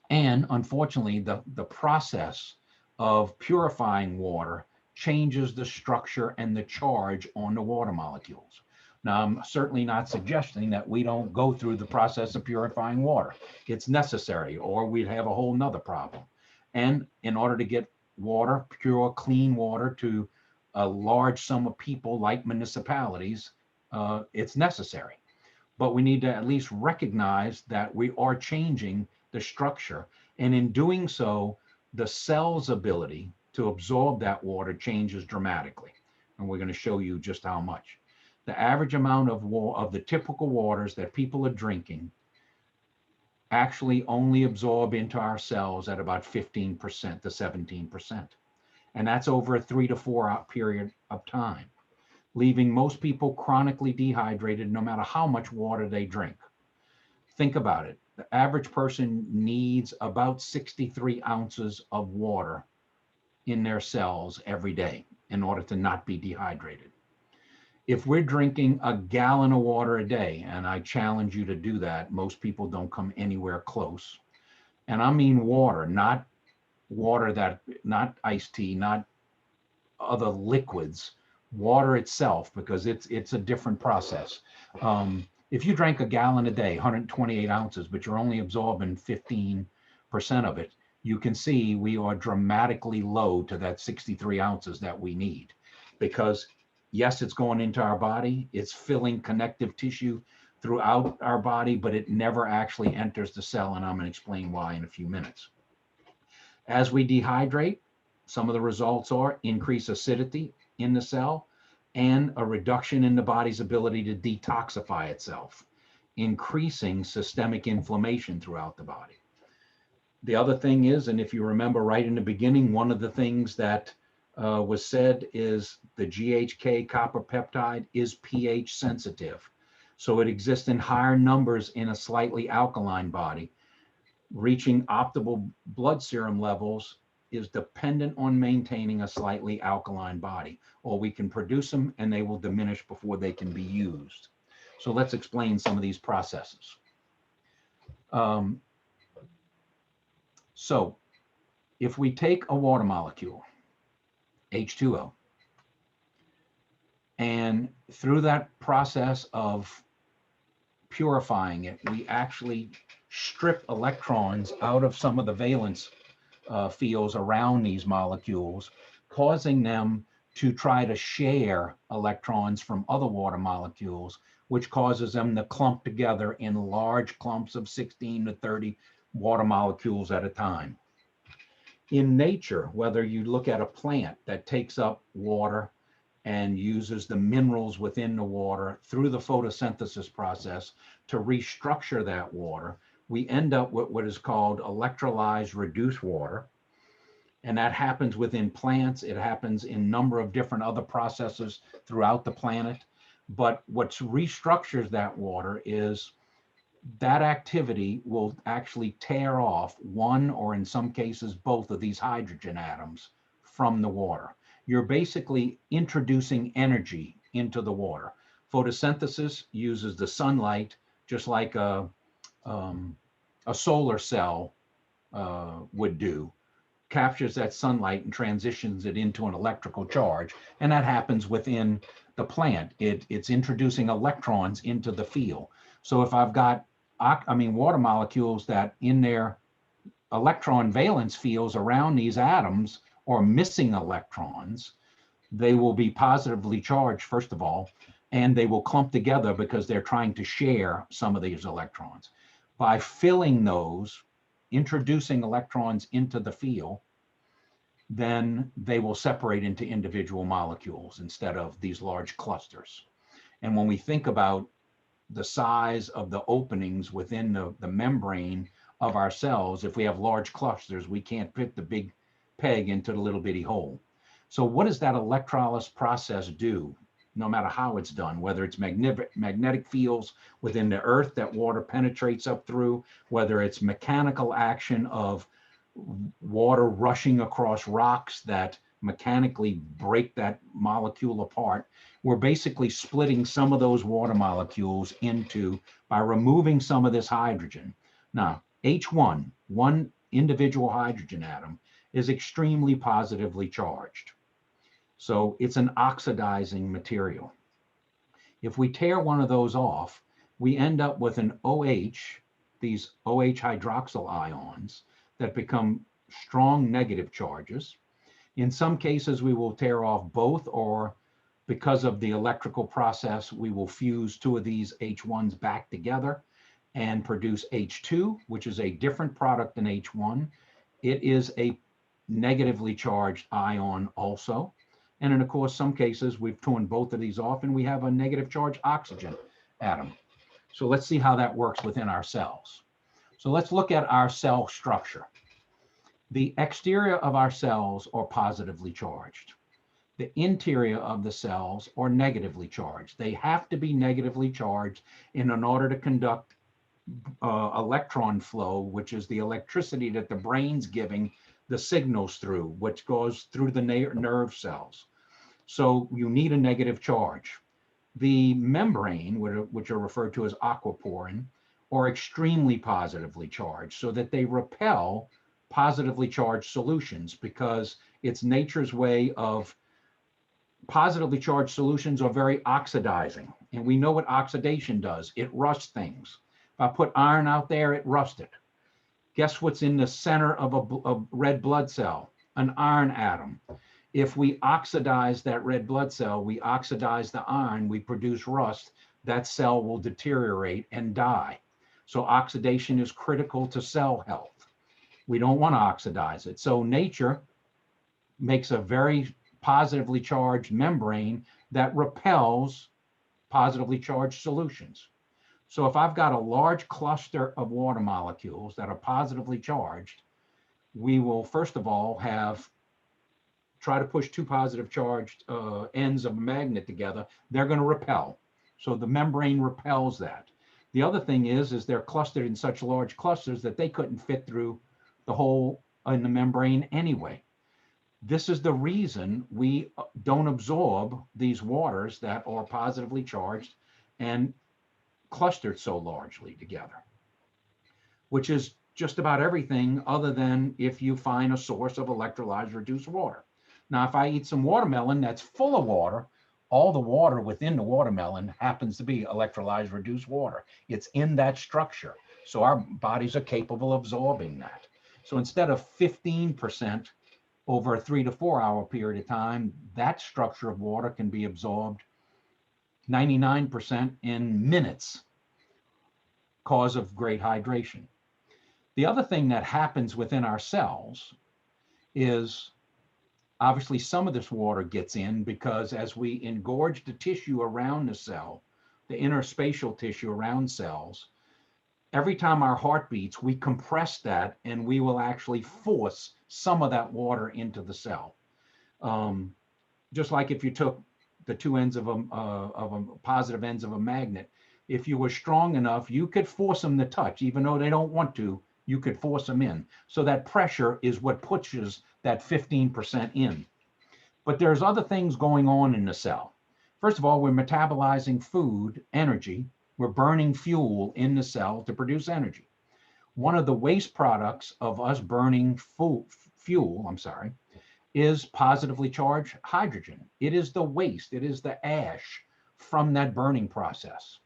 And unfortunately, the process of purifying water changes the structure and the charge on the water molecules. Now, I'm certainly not suggesting that we don't go through the process of purifying water. It's necessary, or we'd have a whole nother problem. And in order to get water, pure, clean water to a large sum of people like municipalities, it's necessary. But we need to at least recognize that we are changing the structure. And in doing so, the cell's ability to absorb that water changes dramatically. And we're going to show you just how much. The average amount of the typical waters that people are drinking actually only absorb into our cells at about 15% to 17%. And that's over a 3 to 4 hour period of time, leaving most people chronically dehydrated no matter how much water they drink. Think about it. The average person needs about 63 ounces of water in their cells every day in order to not be dehydrated. If we're drinking a gallon of water a day, and I challenge you to do that, most people don't come anywhere close. And I mean water, not not iced tea, not other liquids, water itself, because it's a different process. If you drank a gallon a day, 128 ounces, but you're only absorbing 15% of it, you can see we are dramatically low to that 63 ounces that we need. Because yes, it's going into our body, it's filling connective tissue throughout our body, but it never actually enters the cell, and I'm going to explain why in a few minutes. As we dehydrate, some of the results are increased acidity in the cell and a reduction in the body's ability to detoxify itself, increasing systemic inflammation throughout the body. The other thing is, and if you remember right in the beginning, one of the things that was said is the GHK copper peptide is pH sensitive. So it exists in higher numbers in a slightly alkaline body. Reaching optimal blood serum levels is dependent on maintaining a slightly alkaline body, or we can produce them and they will diminish before they can be used. So let's explain some of these processes. So if we take a water molecule, H2O, and through that process of purifying it, we actually strip electrons out of some of the valence fields around these molecules, causing them to try to share electrons from other water molecules, which causes them to clump together in large clumps of 16 to 30 water molecules at a time. In nature, whether you look at a plant that takes up water and uses the minerals within the water through the photosynthesis process to restructure that water, we end up with what is called electrolyzed reduced water. And that happens within plants. It happens in a number of different other processes throughout the planet. But what restructures that water is that activity will actually tear off one, or in some cases, both of these hydrogen atoms from the water. You're basically introducing energy into the water. Photosynthesis uses the sunlight just like a solar cell would do. captures that sunlight and transitions it into an electrical charge. And that happens within the plant. It's introducing electrons into the field. So if I've got, water molecules that in their electron valence fields around these atoms or missing electrons, they will be positively charged, first of all, and they will clump together because they're trying to share some of these electrons. By filling those, introducing electrons into the field, then they will separate into individual molecules instead of these large clusters. And when we think about the size of the openings within the membrane of our cells, if we have large clusters, we can't fit the big peg into the little bitty hole. So what does that electrolysis process do, no matter how it's done, whether it's magnetic fields within the earth that water penetrates up through, whether it's mechanical action of water rushing across rocks that mechanically break that molecule apart. We're basically splitting some of those water molecules into, by removing some of this hydrogen. Now, H1, one individual hydrogen atom, is extremely positively charged. So it's an oxidizing material. If we tear one of those off, we end up with an OH, these OH hydroxyl ions that become strong negative charges. In some cases, we will tear off both, or because of the electrical process, we will fuse two of these H1s back together and produce H2, which is a different product than H1. It is a negatively charged ion also. And in, of course, some cases, we've torn both of these off and we have a negative charge oxygen atom. So let's see how that works within our cells. So let's look at our cell structure. The exterior of our cells are positively charged. The interior of the cells are negatively charged. They have to be negatively charged in order to conduct electron flow, which is the electricity that the brain's giving the signals through, which goes through the nerve cells. So you need a negative charge. The membrane, which are referred to as aquaporin, are extremely positively charged so that they repel positively charged solutions, because it's nature's way of, positively charged solutions are very oxidizing. And we know what oxidation does. It rusts things. If I put iron out there, it rusted. Guess what's in the center of a red blood cell? An iron atom. If we oxidize that red blood cell, we oxidize the iron, we produce rust, that cell will deteriorate and die. So oxidation is critical to cell health. We don't want to oxidize it. So nature makes a very positively charged membrane that repels positively charged solutions. So if I've got a large cluster of water molecules that are positively charged, we will first of all try to push two positive charged ends of a magnet together. They're going to repel. So the membrane repels that. The other thing is they're clustered in such large clusters that they couldn't fit through the hole in the membrane anyway. This is the reason we don't absorb these waters that are positively charged and clustered so largely together, which is just about everything other than if you find a source of electrolyzed reduced water. Now, if I eat some watermelon that's full of water, all the water within the watermelon happens to be electrolyzed reduced water. It's in that structure. So our bodies are capable of absorbing that. So instead of 15% over a 3 to 4 hour period of time, that structure of water can be absorbed 99% in minutes, cause of great hydration. The other thing that happens within our cells is obviously some of this water gets in because as we engorge the tissue around the cell, the interspatial tissue around cells, every time our heart beats, we compress that and we will actually force some of that water into the cell. Just like if you took the two ends of a positive ends of a magnet, if you were strong enough, you could force them to touch, even though they don't want to, you could force them in. So that pressure is what pushes that 15% in. But there's other things going on in the cell. First of all, we're metabolizing food, energy. We're burning fuel in the cell to produce energy. One of the waste products of us burning fuel, I'm sorry, is positively charged hydrogen. It is the waste, it is the ash from that burning process.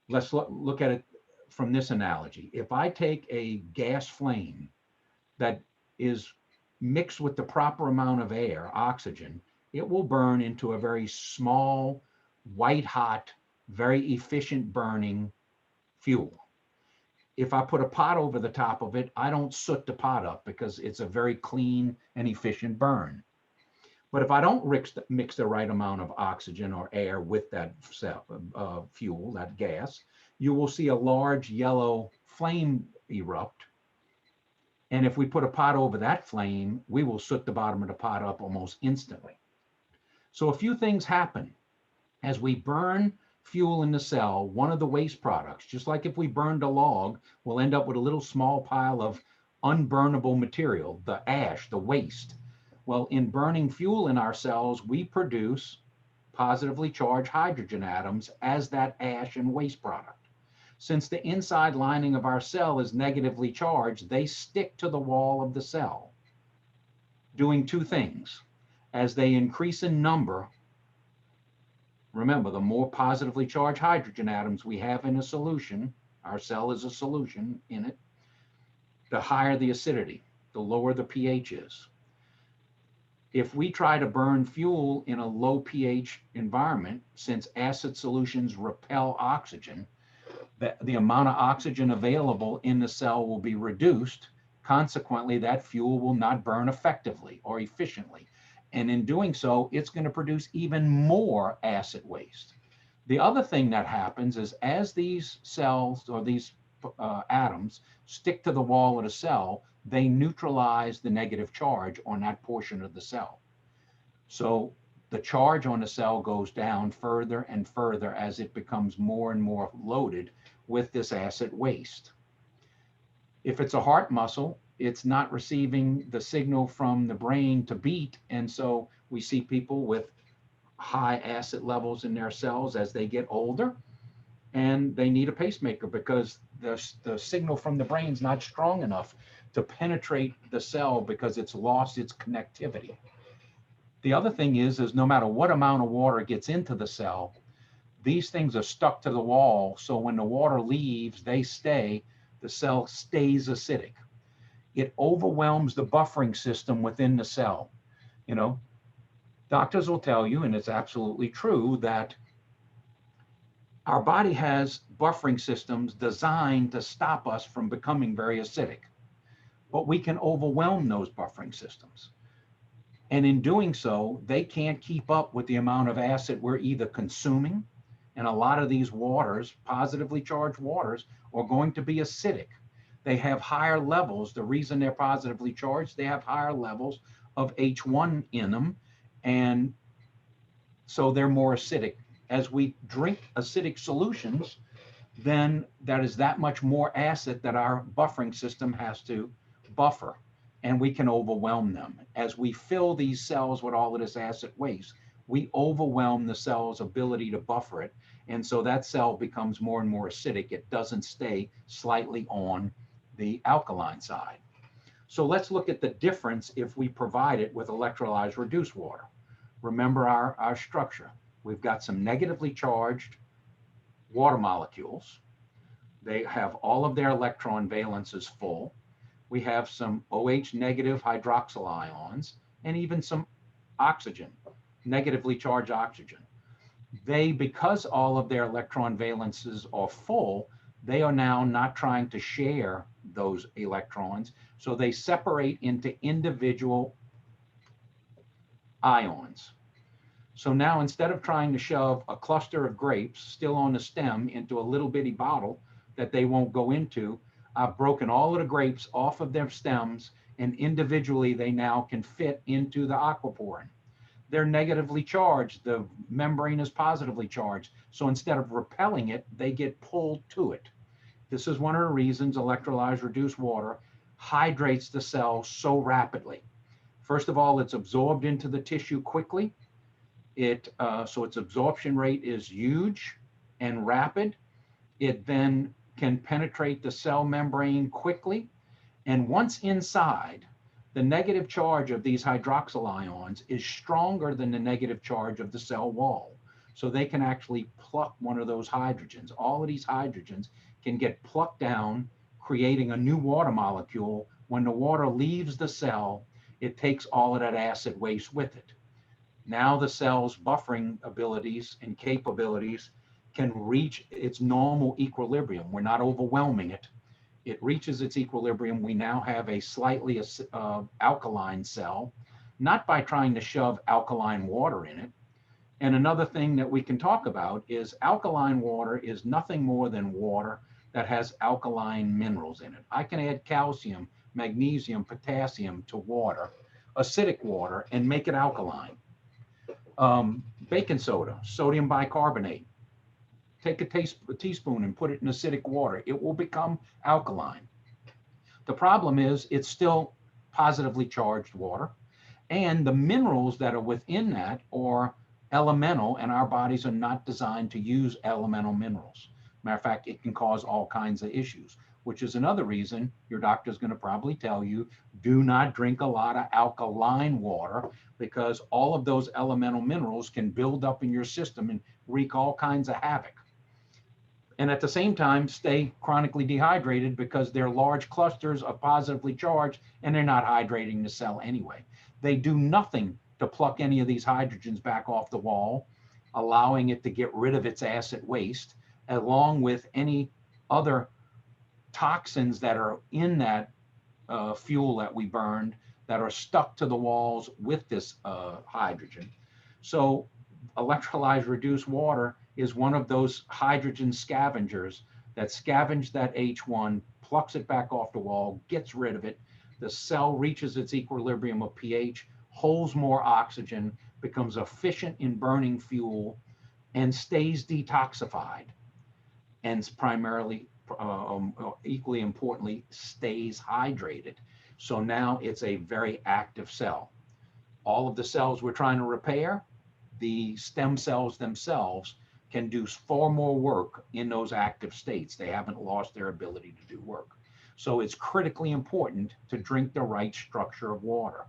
Let's look at it from this analogy. If I take a gas flame that is mixed with the proper amount of air, oxygen, it will burn into a very small, white hot, very efficient burning fuel. If I put a pot over the top of it, I don't soot the pot up because it's a very clean and efficient burn. But if I don't mix the right amount of oxygen or air with that fuel, that gas, you will see a large yellow flame erupt. And if we put a pot over that flame, we will soot the bottom of the pot up almost instantly. So a few things happen. As we burn fuel in the cell, one of the waste products, just like if we burned a log, we'll end up with a little small pile of unburnable material, the ash, the waste. Well, in burning fuel in our cells, we produce positively charged hydrogen atoms as that ash and waste product. Since the inside lining of our cell is negatively charged, they stick to the wall of the cell, doing two things. As they increase in number, remember, the more positively charged hydrogen atoms we have in a solution, our cell is a solution in it, the higher the acidity, the lower the pH is. If we try to burn fuel in a low pH environment, since acid solutions repel oxygen, the amount of oxygen available in the cell will be reduced. Consequently, that fuel will not burn effectively or efficiently. And in doing so, it's going to produce even more acid waste. The other thing that happens is as these cells or these atoms stick to the wall of the cell, they neutralize the negative charge on that portion of the cell. So the charge on the cell goes down further and further as it becomes more and more loaded with this acid waste. If it's a heart muscle, it's not receiving the signal from the brain to beat. And so we see people with high acid levels in their cells as they get older, and they need a pacemaker because the signal from the brain is not strong enough to penetrate the cell because it's lost its connectivity. The other thing is no matter what amount of water gets into the cell, these things are stuck to the wall. So when the water leaves, they stay, the cell stays acidic. It overwhelms the buffering system within the cell. You know, doctors will tell you, and it's absolutely true, that our body has buffering systems designed to stop us from becoming very acidic, but we can overwhelm those buffering systems. And in doing so, they can't keep up with the amount of acid we're either consuming, and a lot of these waters, positively charged waters, are going to be acidic. They have higher levels. The reason they're positively charged, they have higher levels of H1 in them, and so they're more acidic. As we drink acidic solutions, then that is that much more acid that our buffering system has to buffer, and we can overwhelm them. As we fill these cells with all of this acid waste, we overwhelm the cell's ability to buffer it, and so that cell becomes more and more acidic. It doesn't stay slightly on the alkaline side. So let's look at the difference if we provide it with electrolyzed reduced water. Remember our structure. We've got some negatively charged water molecules. They have all of their electron valences full. We have some OH negative hydroxyl ions and even some oxygen, negatively charged oxygen. They, because all of their electron valences are full, they are now not trying to share those electrons. So they separate into individual ions. So now instead of trying to shove a cluster of grapes still on the stem into a little bitty bottle that they won't go into, I've broken all of the grapes off of their stems, and individually they now can fit into the aquaporin. They're negatively charged. The membrane is positively charged. So instead of repelling it, they get pulled to it. This is one of the reasons electrolyzed reduced water hydrates the cell so rapidly. First of all, it's absorbed into the tissue quickly. So its absorption rate is huge and rapid. It then can penetrate the cell membrane quickly. And once inside, the negative charge of these hydroxyl ions is stronger than the negative charge of the cell wall. So they can actually pluck one of those hydrogens. All of these hydrogens can get plucked down, creating a new water molecule. When the water leaves the cell, it takes all of that acid waste with it. Now the cell's buffering abilities and capabilities can reach its normal equilibrium. We're not overwhelming it. It reaches its equilibrium. We now have a slightly alkaline cell, not by trying to shove alkaline water in it. And another thing that we can talk about is alkaline water is nothing more than water that has alkaline minerals in it. I can add calcium, magnesium, potassium to water, acidic water, and make it alkaline. Baking soda, sodium bicarbonate. Take a teaspoon and put it in acidic water. It will become alkaline. The problem is it's still positively charged water, and the minerals that are within that are elemental, and our bodies are not designed to use elemental minerals. Matter of fact, it can cause all kinds of issues, which is another reason your doctor is going to probably tell you, do not drink a lot of alkaline water, because all of those elemental minerals can build up in your system and wreak all kinds of havoc. And at the same time, stay chronically dehydrated because they're large clusters of positively charged and they're not hydrating the cell anyway. They do nothing to pluck any of these hydrogens back off the wall, allowing it to get rid of its acid waste, along with any other toxins that are in that fuel that we burned that are stuck to the walls with this hydrogen. So electrolyzed reduced water is one of those hydrogen scavengers that scavenge that H1, plucks it back off the wall, gets rid of it. The cell reaches its equilibrium of pH, holds more oxygen, becomes efficient in burning fuel, and stays detoxified. And primarily, equally importantly, stays hydrated. So now it's a very active cell. All of the cells we're trying to repair, the stem cells themselves can do far more work in those active states. They haven't lost their ability to do work. So it's critically important to drink the right structure of water.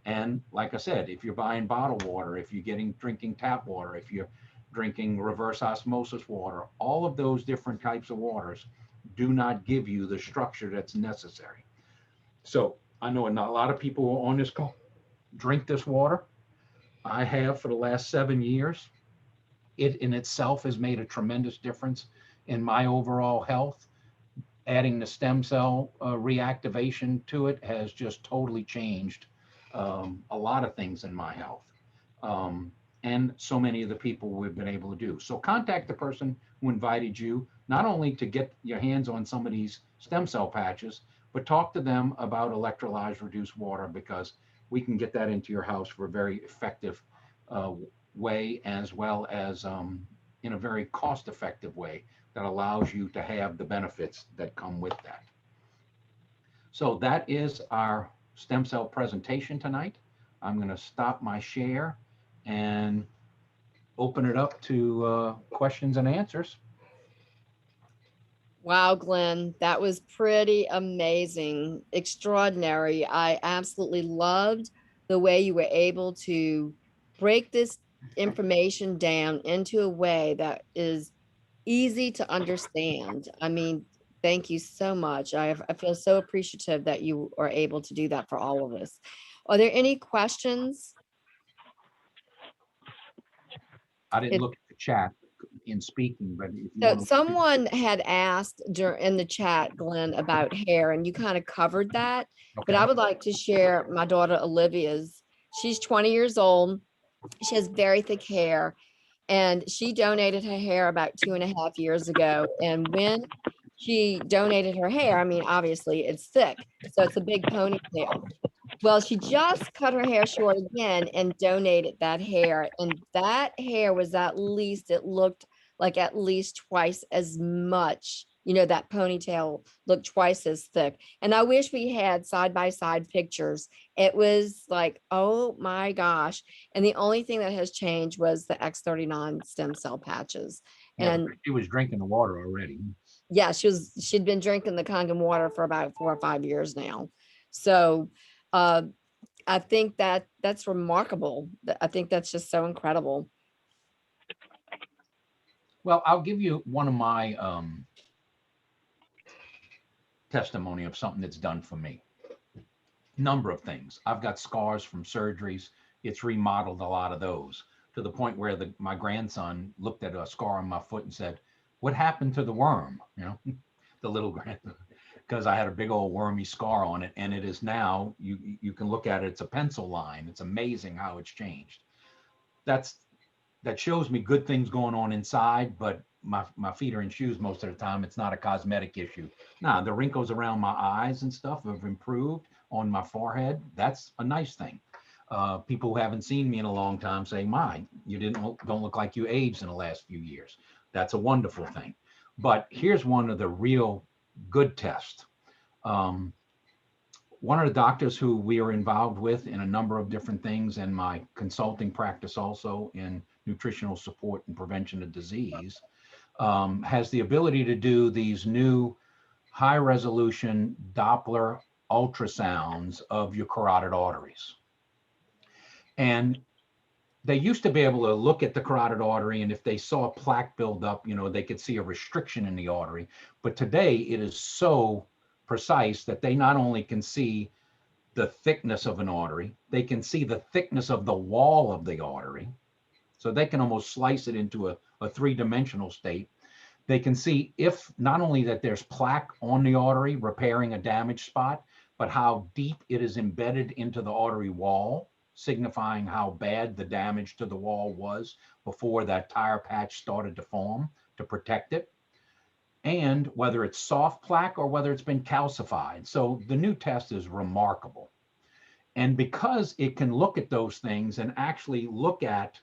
And like I said, if you're buying bottled water, if you're drinking tap water, if you're drinking reverse osmosis water, all of those different types of waters do not give you the structure that's necessary. So I know not a lot of people on this call drink this water. I have for the last 7 years. It in itself has made a tremendous difference in my overall health. Adding the stem cell reactivation to it has just totally changed a lot of things in my health. And so many of the people we've been able to do. So contact the person who invited you, not only to get your hands on some of these stem cell patches, but talk to them about electrolyzed reduced water, because we can get that into your house for a very effective way, as well as in a very cost-effective way that allows you to have the benefits that come with that. So that is our stem cell presentation tonight. I'm going to stop my share and open it up to questions and answers. Wow, Glenn, that was pretty amazing, extraordinary. I absolutely loved the way you were able to break this information down into a way that is easy to understand. I mean, thank you so much. I feel so appreciative that you are able to do that for all of us. Are there any questions? I didn't look at the chat in speaking, but if you So want to. someone had asked in the chat, Glenn, about hair, and you kind of covered that. But I would like to share my daughter Olivia's. She's 20 years old. She has very thick hair, and she donated her hair about 2.5 years ago. And when she donated her hair, I mean, obviously it's thick, so it's a big ponytail. Well, she just cut her hair short again and donated that hair. And that hair was it looked like at least twice as much. You know, that ponytail looked twice as thick. And I wish we had side by side pictures. It was like, oh my gosh. And the only thing that has changed was the X39 stem cell patches. Yeah, And she was drinking the water already. yeah, she'd been drinking the Kangen water for about 4 or 5 years now. So Uh, I think that that's remarkable. I think that's just so incredible. Well, I'll give you one of my testimony of something that's done for me. Number of things. I've got scars from surgeries. It's remodeled a lot of those to the point where my grandson looked at a scar on my foot and said, "What happened to the worm?" You know, the little grandson, because I had a big old wormy scar on it, and it is now you can look at it. It's a pencil line. It's amazing how it's changed. That's that shows me good things going on inside, but my feet are in shoes most of the time. It's not a cosmetic issue. Nah, the wrinkles around my eyes and stuff have improved on my forehead. That's a nice thing. People who haven't seen me in a long time say, "My, you don't look like you aged in the last few years." That's a wonderful thing. But here's one of the real good tests. Um, One of the doctors who we are involved with in a number of different things, and my consulting practice also in nutritional support and prevention of disease, has the ability to do these new high resolution Doppler ultrasounds of your carotid arteries. And they used to be able to look at the carotid artery, and if they saw a plaque build up, they could see a restriction in the artery. But today it is so precise that they not only can see the thickness of an artery, they can see the thickness of the wall of the artery. So they can almost slice it into a three-dimensional state. They can see if not only that there's plaque on the artery repairing a damaged spot, but how deep it is embedded into the artery wall, signifying how bad the damage to the wall was before that tire patch started to form to protect it, and whether it's soft plaque or whether it's been calcified. So the new test is remarkable. And because it can look at those things and actually look at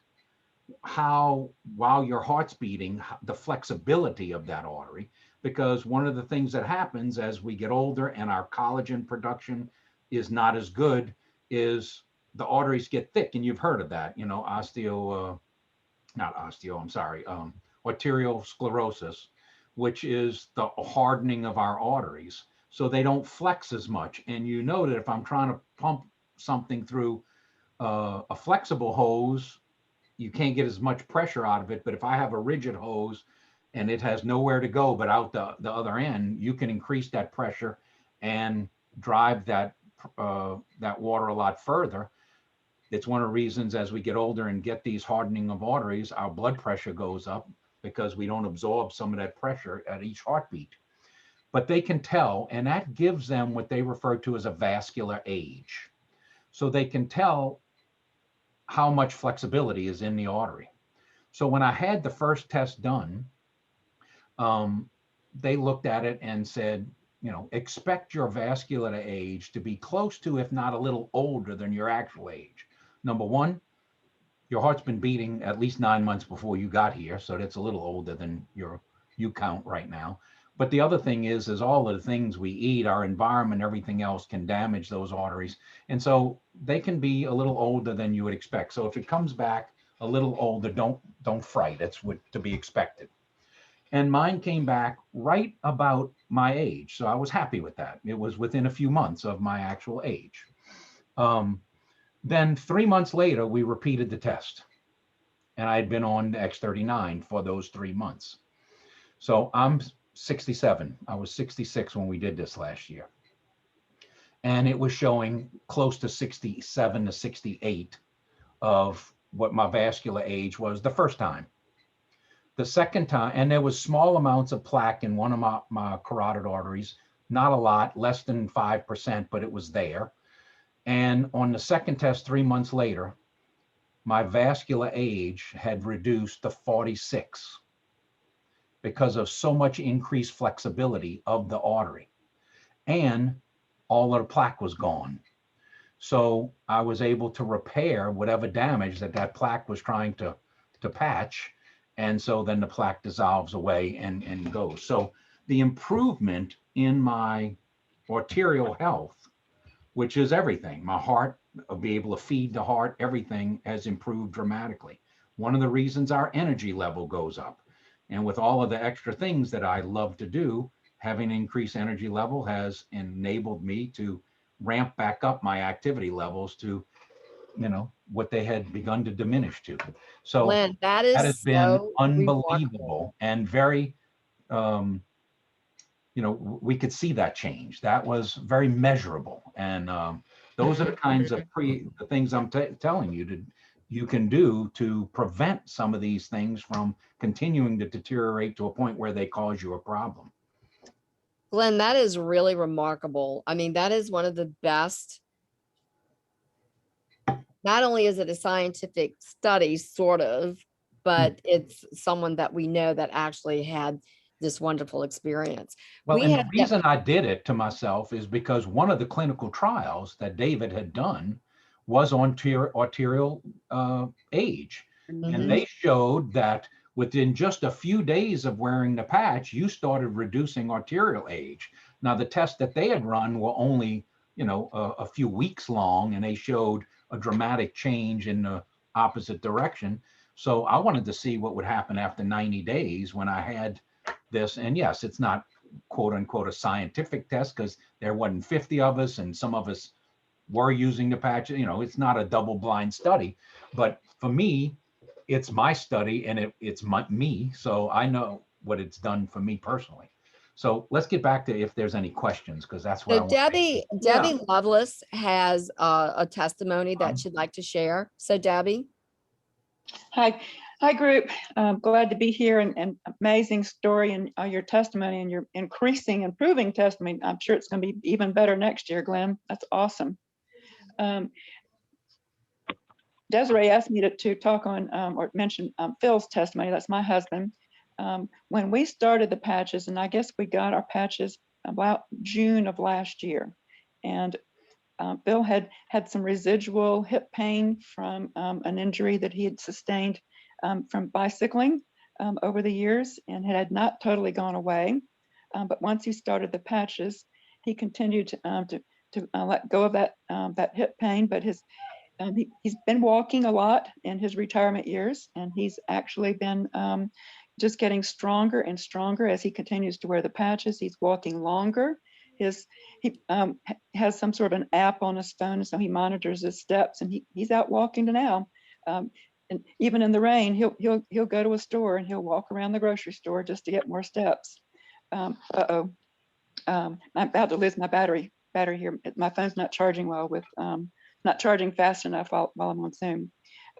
how, while your heart's beating, the flexibility of that artery, because one of the things that happens as we get older and our collagen production is not as good is the arteries get thick. And you've heard of that, arterial sclerosis, which is the hardening of our arteries. So they don't flex as much. And you know that if I'm trying to pump something through a flexible hose, you can't get as much pressure out of it. But if I have a rigid hose and it has nowhere to go but out the other end, you can increase that pressure and drive that water a lot further. It's one of the reasons as we get older and get these hardening of arteries, our blood pressure goes up because we don't absorb some of that pressure at each heartbeat. But they can tell, and that gives them what they refer to as a vascular age. So they can tell how much flexibility is in the artery. So when I had the first test done, they looked at it and said, expect your vascular age to be close to, if not a little older than your actual age. Number one, your heart's been beating at least 9 months before you got here. So that's a little older than you count right now. But the other thing is all of the things we eat, our environment, everything else can damage those arteries. And so they can be a little older than you would expect. So if it comes back a little older, don't fright. That's what to be expected. And mine came back right about my age. So I was happy with that. It was within a few months of my actual age. Then 3 months later, we repeated the test. And I had been on the X39 for those 3 months. So I'm 67. I was 66 when we did this last year. And it was showing close to 67 to 68 of what my vascular age was the first time. The second time, and there was small amounts of plaque in one of my carotid arteries, not a lot, less than 5%, but it was there. And on the second test 3 months later, my vascular age had reduced to 46 because of so much increased flexibility of the artery. And all of the plaque was gone. So I was able to repair whatever damage that plaque was trying to patch. And so then the plaque dissolves away and goes. So the improvement in my arterial health, which is everything, my heart, be able to feed the heart, everything has improved dramatically. One of the reasons our energy level goes up. And with all of the extra things that I love to do, having an increased energy level has enabled me to ramp back up my activity levels to, what they had begun to diminish to. So Glenn, that that has is been so remarkable. unbelievable and very, we could see that change. That was very measurable. And those are the kinds of the things I'm telling you you can do to prevent some of these things from continuing to deteriorate to a point where they cause you a problem. Glenn, that is really remarkable. I mean, that is one of the best. Not only is it a scientific study, sort of, but it's someone that we know that actually had this wonderful experience. Well, We and the have, reason I did it to myself is because one of the clinical trials that David had done was on arterial age. And Mhm. they showed that within just a few days of wearing the patch, you started reducing arterial age. Now, the tests that they had run were only, a few weeks long, and they showed a dramatic change in the opposite direction. So I wanted to see what would happen after 90 days when I had this. And yes, it's not quote unquote a scientific test because there wasn't 50 of us and some of us were using the patch. It's not a double blind study, but for me, it's my study and it's me. So I know what it's done for me personally. So let's get back to if there's any questions, because that's what So I want to make. Debbie Lovelace has a testimony that she'd like to share. So Debbie, Hi, hi group. Glad to be here and amazing story and your testimony and your improving testimony. I'm sure it's going to be even better next year, Glenn. That's awesome. Desiree asked me to talk on or mention Phil's testimony. That's my husband. When we started the patches, and I guess we got our patches about June of last year, and Bill had some residual hip pain from an injury that he had sustained from bicycling over the years, and it had not totally gone away. But once he started the patches, he continued to let go of that hip pain. But he's been walking a lot in his retirement years, and he's actually been just getting stronger and stronger as he continues to wear the patches. He's walking longer. He has some sort of an app on his phone, so he monitors his steps, and he's out walking now. And even in the rain, he'll go to a store and he'll walk around the grocery store just to get more steps. I'm about to lose my battery here. My phone's not charging well not charging fast enough while I'm on Zoom.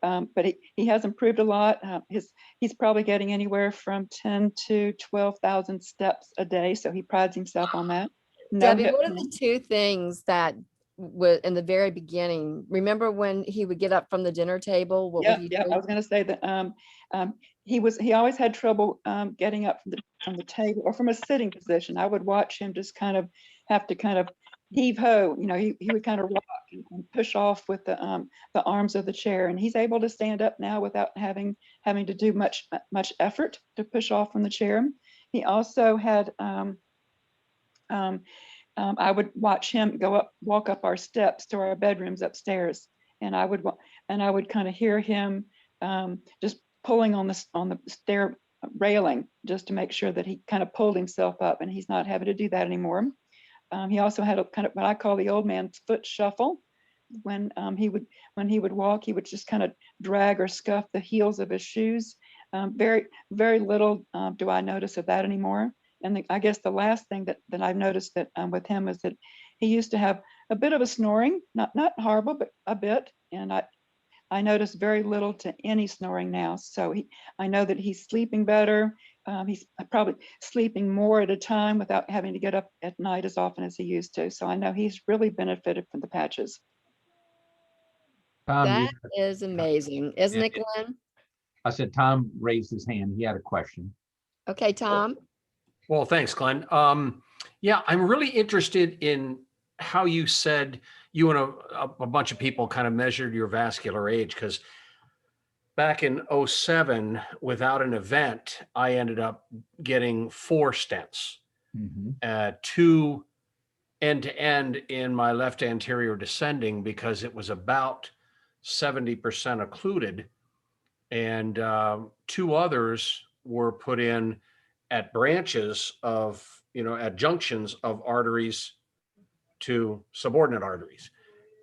But he has improved a lot. He's probably getting anywhere from 10 to 12,000 steps a day, so he prides himself on that. Debbie, what are the two things that were in the very beginning? Remember when he would get up from the dinner table? What would he do? I was going to say that he always had trouble getting up from the table or from a sitting position. I would watch him just kind of have to kind of heave ho. He would kind of rock and push off with the arms of the chair, and he's able to stand up now without having to do much effort to push off from the chair. He also had I would watch him walk up our steps to our bedrooms upstairs, and I would kind of hear him just pulling on the stair railing just to make sure that he kind of pulled himself up, and he's not having to do that anymore. He also had a kind of what I call the old man's foot shuffle. When he would walk, he would just kind of drag or scuff the heels of his shoes. Very, very little do I notice of that anymore. And I guess the last thing that I've noticed that with him is that he used to have a bit of a snoring, not horrible, but a bit. And I notice very little to any snoring now. So I know that he's sleeping better. He's probably sleeping more at a time without having to get up at night as often as he used to. So I know he's really benefited from the patches. Tom, That is amazing, isn't it, Glenn? I said Tom raised his hand. He had a question. Okay, Tom. Well, thanks, Glenn. Yeah, I'm really interested in how you said you and a bunch of people kind of measured your vascular age, because back in 07, without an event, I ended up getting 4 stents, 2 end to end in my left anterior descending, because it was about 70% occluded, and 2 others were put in at branches of, at junctions of arteries to subordinate arteries.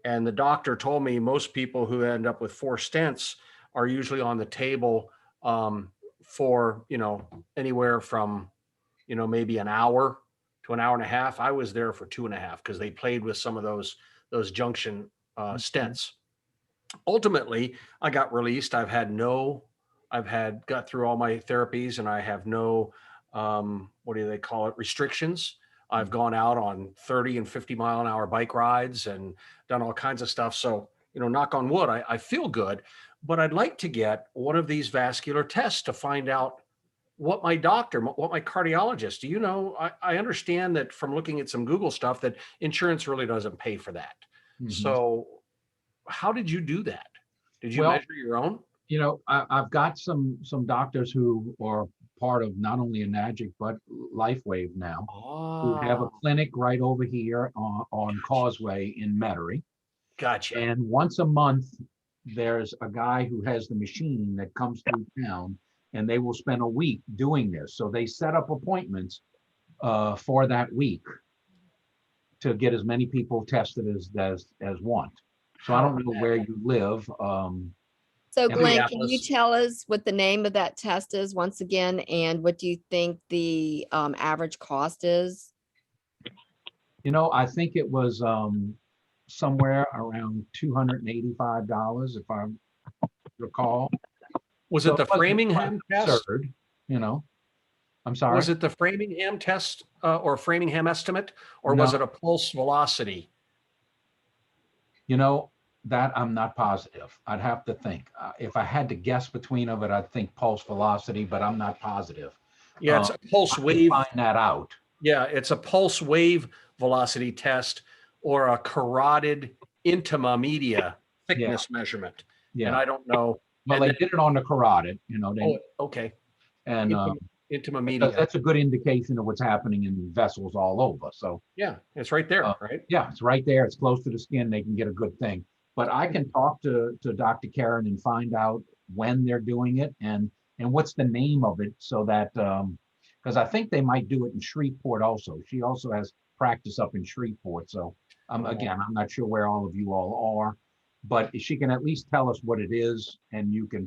And the doctor told me most people who end up with 4 stents are usually on the table for, anywhere from, maybe an hour to an hour and a half. I was there for 2.5 because they played with some of those junction stents. Ultimately, I got released. Got through all my therapies, and I have no, what do they call it? Restrictions. I've gone out on 30 and 50-mile-an-hour bike rides and done all kinds of stuff. So, knock on wood, I feel good, but I'd like to get one of these vascular tests to find out what my cardiologist, I understand that from looking at some Google stuff that insurance really doesn't pay for that. Mhm. So how did you do that? Did you Well, measure your own? I've got some doctors who are part of not only Enagic but LifeWave now, who have a Oh, clinic right over here on Causeway in Metairie. gotcha. And once a month, there's a guy who has the machine that comes through town, and they will spend a week doing this. So they set up appointments for that week to get as many people tested as want. So I don't know where you live. So Glenn, can you Minneapolis. tell us what the name of that test is once again, and what do you think the average cost is? I think it was somewhere around $285, if I recall. Was So it the it wasn't Framingham test? absurd, I'm sorry. Was it the Framingham test or Framingham estimate, or was No. it a pulse velocity? That I'm not positive. I'd have to think. If I had to guess between of it, I'd think pulse velocity, but I'm not positive. Yeah, it's a pulse I can wave. find that out. Yeah, it's a pulse wave velocity test or a carotid intima media thickness measurement. And Yeah. I don't know. Well, And they then- did it on the carotid, oh, okay. and Intima because media. that's a good indication of what's happening in vessels all over. So Yeah, it's right there, Uh, right? yeah, it's right there. It's close to the skin. They can get a good thing. But I can talk to Dr. Karen and find out when they're doing it and what's the name of it, so that because I think they might do it in Shreveport also. She also has practice up in Shreveport. So again, I'm not sure where all of you all are, but she can at least tell us what it is, and you can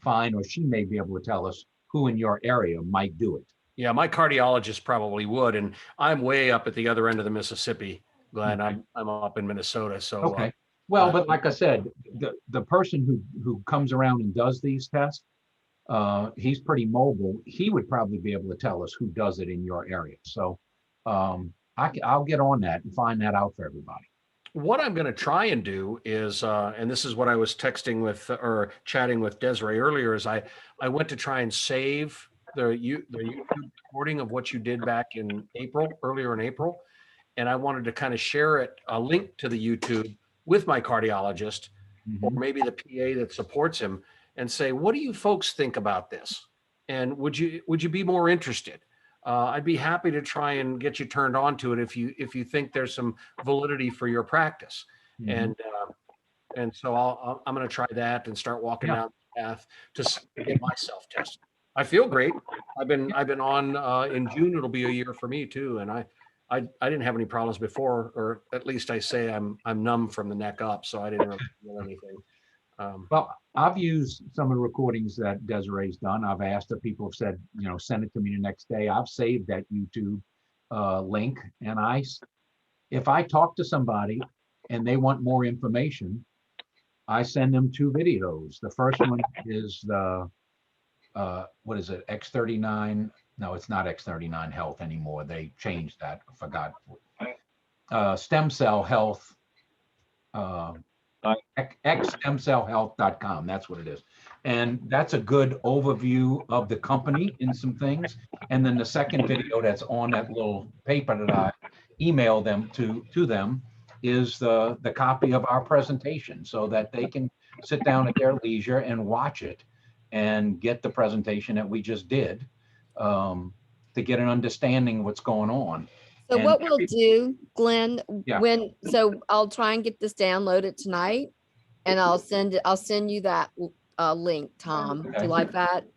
find, or she may be able to tell us who in your area might do it. Yeah, my cardiologist probably would, and I'm way up at the other end of the Mississippi, Glenn. Okay. I'm up in Minnesota, so Okay. Well, but like I said, the person who comes around and does these tests, he's pretty mobile. He would probably be able to tell us who does it in your area. So I'll get on that and find that out for everybody. what I'm going to try and do is, and this is what I was texting with or chatting with Desiree earlier, is I went to try and save the YouTube recording of what you did back in earlier in April, and I wanted to kind of share it, a link to the YouTube with my cardiologist or Mhm. maybe the PA that supports him, and say, what do you folks think about this? And would you be more interested? I'd be happy to try and get you turned on to it if you think there's some validity for your practice. Mhm. And so I'm going to try that and start walking Yeah. down the path to get myself tested. I feel great. I've been on in June. It'll be a year for me too, and I didn't have any problems before, or at least I say I'm numb from the neck up, so I didn't really feel anything. Well, I've used some of the recordings that Desiree's done. I've asked her, people have said, send it to me the next day. I've saved that YouTube link, and if I talk to somebody and they want more information, I send them 2 videos. The first one is the what is it, X39? No, it's not X39 Health anymore. They changed that. I forgot. Stem Cell Health. xstemcellhealth.com. That's what it is. And that's a good overview of the company and some things. And then the second video that's on that little paper that I emailed them to them is the copy of our presentation, so that they can sit down at their leisure and watch it and get the presentation that we just did, to get an understanding of what's going on. So And what we'll do, Glenn, Yeah. so I'll try and get this downloaded tonight, and I'll send you that link, Tom. Do Okay. you like that?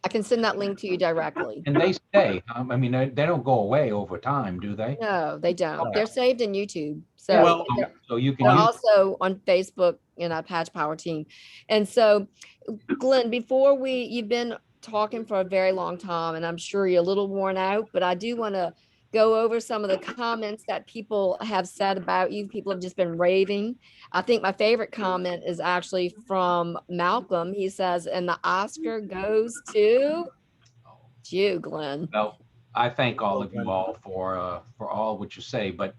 I can send that link to you directly. And they stay. I mean, they don't go away over time, do they? No, they don't. Okay. They're saved in YouTube. Yeah, So Well, so you can they're use, also on Facebook in a Patch Power team. And so, Glenn, before you've been talking for a very long time, and I'm sure you're a little worn out, but I do want to go over some of the comments that people have said about you. People have just been raving. I think my favorite comment is actually from Malcolm. He says, and the Oscar goes to you, Glenn. well, I thank all of you all for all what you say, but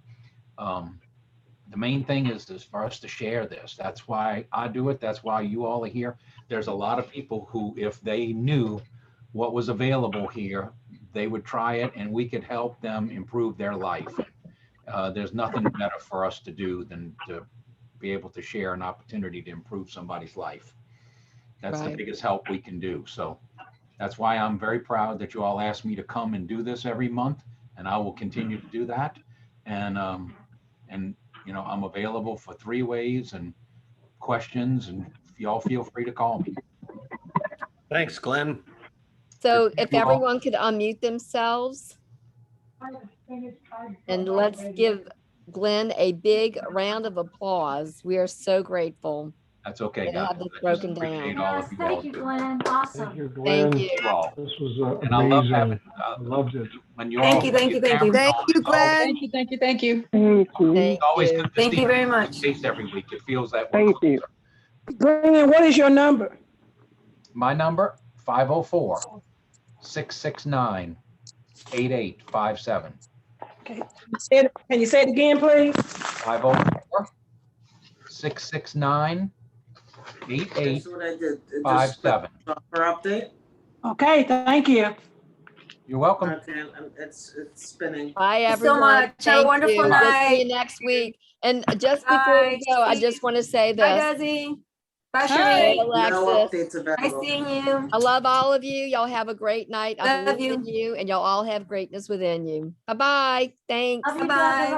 the main thing is for us to share this. That's why I do it. That's why you all are here. There's a lot of people who, if they knew what was available here, they would try it and we could help them improve their life. There's nothing better for us to do than to be able to share an opportunity to improve somebody's life. That's the Right. biggest help we can do. So that's why I'm very proud that you all asked me to come and do this every month, and I will continue to do that. And you know, I'm available for 3 ways and questions, and y'all feel free to call me. thanks, Glenn. So Thank if you all. everyone could unmute themselves, and let's give Glenn a big round of applause. We are so grateful That's okay, to guys. have this I just broken appreciate down. all Yes, of you all thank you, too. Glenn. Awesome. Thank you, Thank Glenn. you. You all. This was And I love amazing. having, I loved it. when you Thank all. you, thank you, thank you. cameras Thank on, you, it's always- Glenn. Thank you, thank you, thank you. Thank you. Thank It's always you. good to Thank see you very everybody's much. face every week. It feels that way. Thank you. Glenn, what is your number? My number, 504-669-8857. Okay. Can you say it again, please? 504-669-8857. That's what I did. It just software update. Okay, thank you. You're welcome. Okay, it's spinning. Bye, you so everyone. much. Have a Thank wonderful you. We'll see night. you next week. And just before we Bye. go, I just want to say Bye, this. Desi. Bye, Hi. Hey, Sheree. No Alexis. updates Nice available. seeing you. I love all of you. Y'all have a great night. I Love believe in you, and y'all all have greatness within you. Bye-bye. Thanks. Bye-bye.